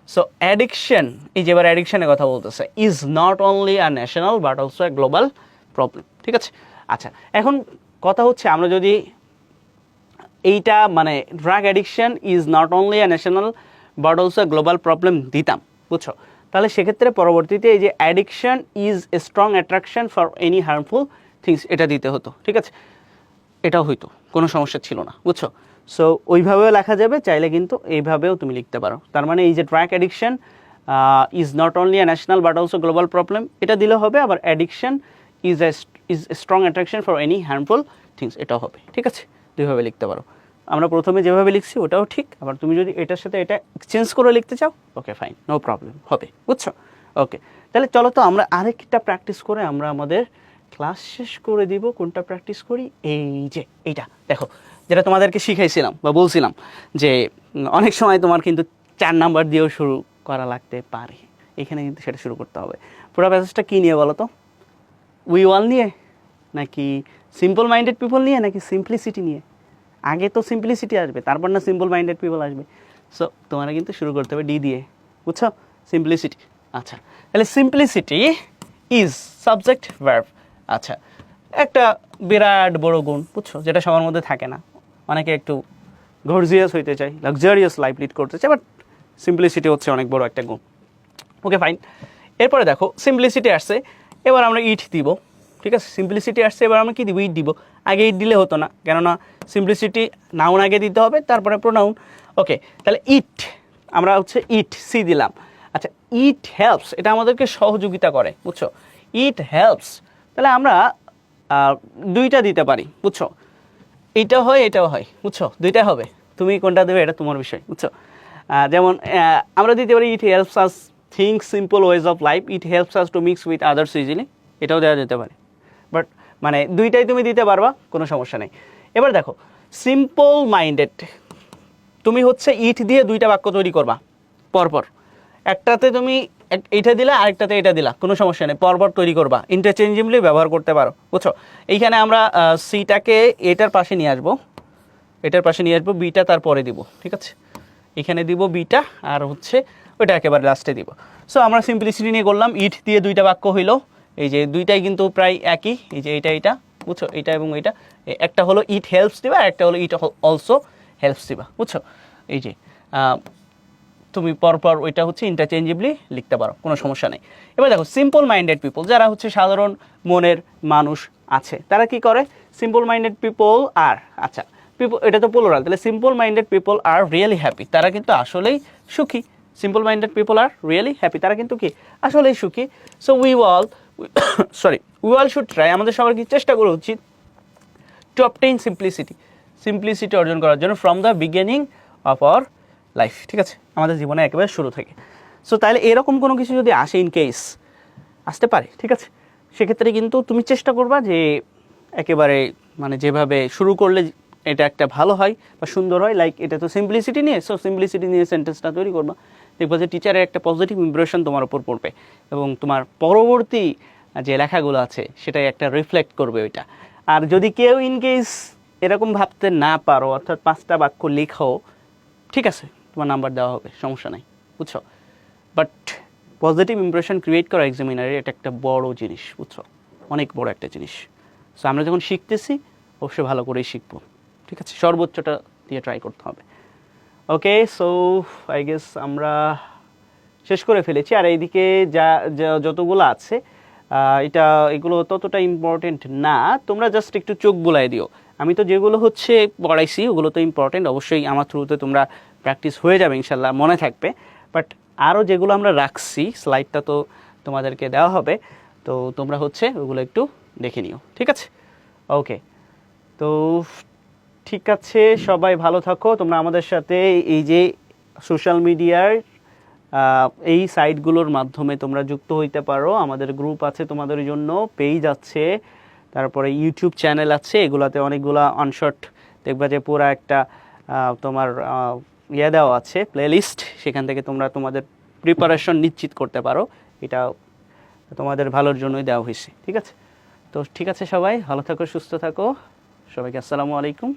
সো অ্যাডিকশন, এই যে এবার অ্যাডিকশনের কথা বলতেছে, is not only a national but also a global problem, ঠিক আছে? আচ্ছা এখন কথা হচ্ছে আমরা যদি এইটা মানে drug addiction is not only a national but also global problem দিতাম, বুঝছো, তাহলে সেক্ষেত্রে পরবর্তীতে এই যে addiction is a strong attraction for any harmful things এটা দিতে হতো, ঠিক আছে, এটাও হইতো, কোনো সমস্যা ছিল না, বুঝছো। সো ওইভাবেও লেখা যাবে, চাইলে কিন্তু এইভাবেও তুমি লিখতে পারো। তার মানে এই যে drug addiction is not only a national but also global problem এটা দিলে হবে, আবার addiction is a strong attraction for any harmful things এটাও হবে, ঠিক আছে, দুইভাবে লিখতে পারো। আমরা প্রথমে যেভাবে লিখছি ওটাও ঠিক, আবার তুমি যদি এটার সাথে এটা এক্সচেঞ্জ করে লিখতে চাও, ওকে ফাইন, নো প্রবলেম, হবে, বুঝছো। ওকে, তাহলে চলো তো আমরা আরেকটা প্র্যাকটিস করে আমরা আমাদের ক্লাস শেষ করে দিব। কোনটা প্র্যাকটিস করি? এই যে এইটা দেখো, যেটা তোমাদেরকে শিখাইছিলাম বা বলছিলাম যে অনেক সময় তোমার কিন্তু 4 নাম্বার দিয়েও শুরু করা লাগতে পারে, এখানে কিন্তু সেটা শুরু করতে হবে। পুরো প্যাসেজটা কী নিয়ে বলো তো? উই অল নিয়ে, নাকি সিম্পল মাইন্ডেড পিপল নিয়ে, নাকি সিম্পলিসিটি নিয়ে? আগে তো সিম্পলিসিটি আসবে, তারপর না সিম্পল মাইন্ডেড পিপল আসবে। সো তোমরা কিন্তু শুরু করতে হবে ডি দিয়ে, বুঝছো, সিম্পলিসিটি। আচ্ছা তাহলে সিম্পলিসিটি ইজ সাবজেক্ট ভার্ব, আচ্ছা একটা বিরাট বড় গুণ, বুঝছো, যেটা সবার মধ্যে থাকে না। অনেকে একটু গর্জিয়াস হইতে চায়, লাক্সারিয়াস লাইফ লিড করতে চায়, বাট সিম্পলিসিটি হচ্ছে অনেক বড় একটা গুণ। ওকে ফাইন, এরপরে দেখো সিম্পলিসিটি আসছে, এবার আমরা ইট দিব, ঠিক আছে, সিম্পলিসিটি আসছে, এবার আমরা কী দিব? ইট দিব। আগে ইট দিলে হতো না, কেননা সিম্পলিসিটি নাউন আগে দিতে হবে, তারপরে প্রোনাউন। ওকে, তাহলে ইট, আমরা হচ্ছে ইট সি দিলাম। আচ্ছা ইট হেল্পস, এটা আমাদেরকে সহযোগিতা করে, বুঝছো, ইট হেল্পস, তাহলে আমরা দুইটা দিতে পারি, বুঝছো, এইটাও হয় এটাও হয়, বুঝছো, দুইটা হবে, তুমি কোনটা দেবে এটা তোমার বিষয়, বুঝছো। যেমন আমরা দিতে পারি it helps us think simple ways of life, it helps us to mix with others easily, এটাও দেওয়া যেতে পারে, বাট মানে দুইটাই তুমি দিতে পারবা, কোনো সমস্যা নেই। এবার দেখো সিম্পল মাইন্ডেড, তুমি হচ্ছে ইট দিয়ে দুইটা বাক্য তৈরি করবা পরপর, একটাতে তুমি এইটা দিলা, আরেকটাতে এটা দিলা, কোনো সমস্যা নেই, পরপর তৈরি করবা, ইন্টারচেঞ্জেবলি ব্যবহার করতে পারো, বুঝছো। এইখানে আমরা সিটাকে এটার পাশে নিয়ে আসবো, এটার পাশে নিয়ে আসবো, বিটা তারপরে দিব, ঠিক আছে, এখানে দিব বিটা, আর হচ্ছে ওইটা একেবারে লাস্টে দিব। সো আমরা সিম্পলিসিটি নিয়ে করলাম, ইট দিয়ে দুইটা বাক্য হইলো, এই যে দুইটাই কিন্তু প্রায় একই, এই যে এইটা বুঝছো, এইটা এবং এইটা, একটা হলো ইট হেল্পস দিবা, আর একটা হলো ইট অলসো হেল্পস দিবা, বুঝছো। এই যে তুমি পরপর ওইটা হচ্ছে ইন্টারচেঞ্জেবলি লিখতে পারো, কোনো সমস্যা নেই। এবার দেখো সিম্পল মাইন্ডেড পিপল, যারা হচ্ছে সাধারণ মনের মানুষ আছে, তারা কি করে? সিম্পল মাইন্ডেড পিপল আর, আচ্ছা পিপল এটা তো প্লুরাল, তাহলে simple minded people are really happy, তারা কিন্তু আসলেই সুখী। Simple minded people are really happy, তারা কিন্তু কি আসলেই সুখী। So we all should try, আমাদের সবার কি চেষ্টা করা উচিত, টু অবটেইন সিম্পলিসিটি, সিম্পলিসিটি অর্জন করার জন্য from the beginning of our life, ঠিক আছে, আমাদের জীবনে একেবারে শুরু থেকে। সো তাহলে এরকম কোনো কিছু যদি আসে, ইন কেস আসতে পারে, ঠিক আছে, সেক্ষেত্রে কিন্তু তুমি চেষ্টা করবা যে একেবারে মানে যেভাবে শুরু করলে এটা একটা ভালো হয় বা সুন্দর হয়, লাইক এটা তো সিম্পলিসিটি নিয়ে, সো সিম্পলিসিটি নিয়ে সেন্টেন্সটা তৈরি করবা। দেখবা যে টিচারের একটা পজিটিভ ইমপ্রেশন তোমার উপর পড়বে এবং তোমার পরবর্তী যে লেখাগুলো আছে সেটাই একটা রিফ্লেক্ট করবে ওইটা। আর যদি কেউ ইন কেস এরকম ভাবতে না পারো, অর্থাৎ 5টা বাক্য লেখাও, ঠিক আছে, তোমার নাম্বার দেওয়া হবে, সমস্যা নাই, বুঝছো। বাট পজিটিভ ইমপ্রেশন ক্রিয়েট করা এক্সামিনারে এটা একটা বড় জিনিস, বুঝছো, অনেক বড় একটা জিনিস। সো আমরা যখন শিখতেছি অবশ্যই ভালো করেই শিখবো, ঠিক আছে, সর্বোচ্চটা দিয়ে ট্রাই করতে হবে। ওকে, সো আই গেস আমরা শেষ করে ফেলেছি। আর এইদিকে যতগুলো আছে এগুলো ততটা ইম্পর্টেন্ট না, তোমরা জাস্ট একটু চোখ বুলাই দিও। আমি তো যেগুলো হচ্ছে পড়াইছি ওগুলো তো ইম্পর্টেন্ট, অবশ্যই আমার থ্রুতে তোমরা প্র্যাকটিস হয়ে যাবে ইনশাল্লাহ, মনে থাকবে। বাট আরও যেগুলো আমরা রাখছি, স্লাইডটা তো তোমাদেরকে দেওয়া হবে, তো তোমরা হচ্ছে ওগুলো একটু দেখে নিও, ঠিক আছে। ওকে, তো ঠিক আছে, সবাই ভালো থাকো। তোমরা আমাদের সাথে এই যে সোশ্যাল মিডিয়ার এই সাইটগুলোর মাধ্যমে তোমরা যুক্ত হইতে পারো। আমাদের গ্রুপ আছে তোমাদের জন্য, পেজ আছে, তারপরে ইউটিউব চ্যানেল আছে, এগুলাতে অনেকগুলা অনশর্ট দেখবা যে পুরো একটা তোমার দেওয়া আছে প্লেলিস্ট, সেখান থেকে তোমরা তোমাদের প্রিপারেশন নিশ্চিত করতে পারো। এটা তোমাদের ভালোর জন্যই দেওয়া হয়েছে, ঠিক আছে। তো ঠিক আছে, সবাই ভালো থাকো, সুস্থ থাকো, সবাইকে আসসালামু আলাইকুম।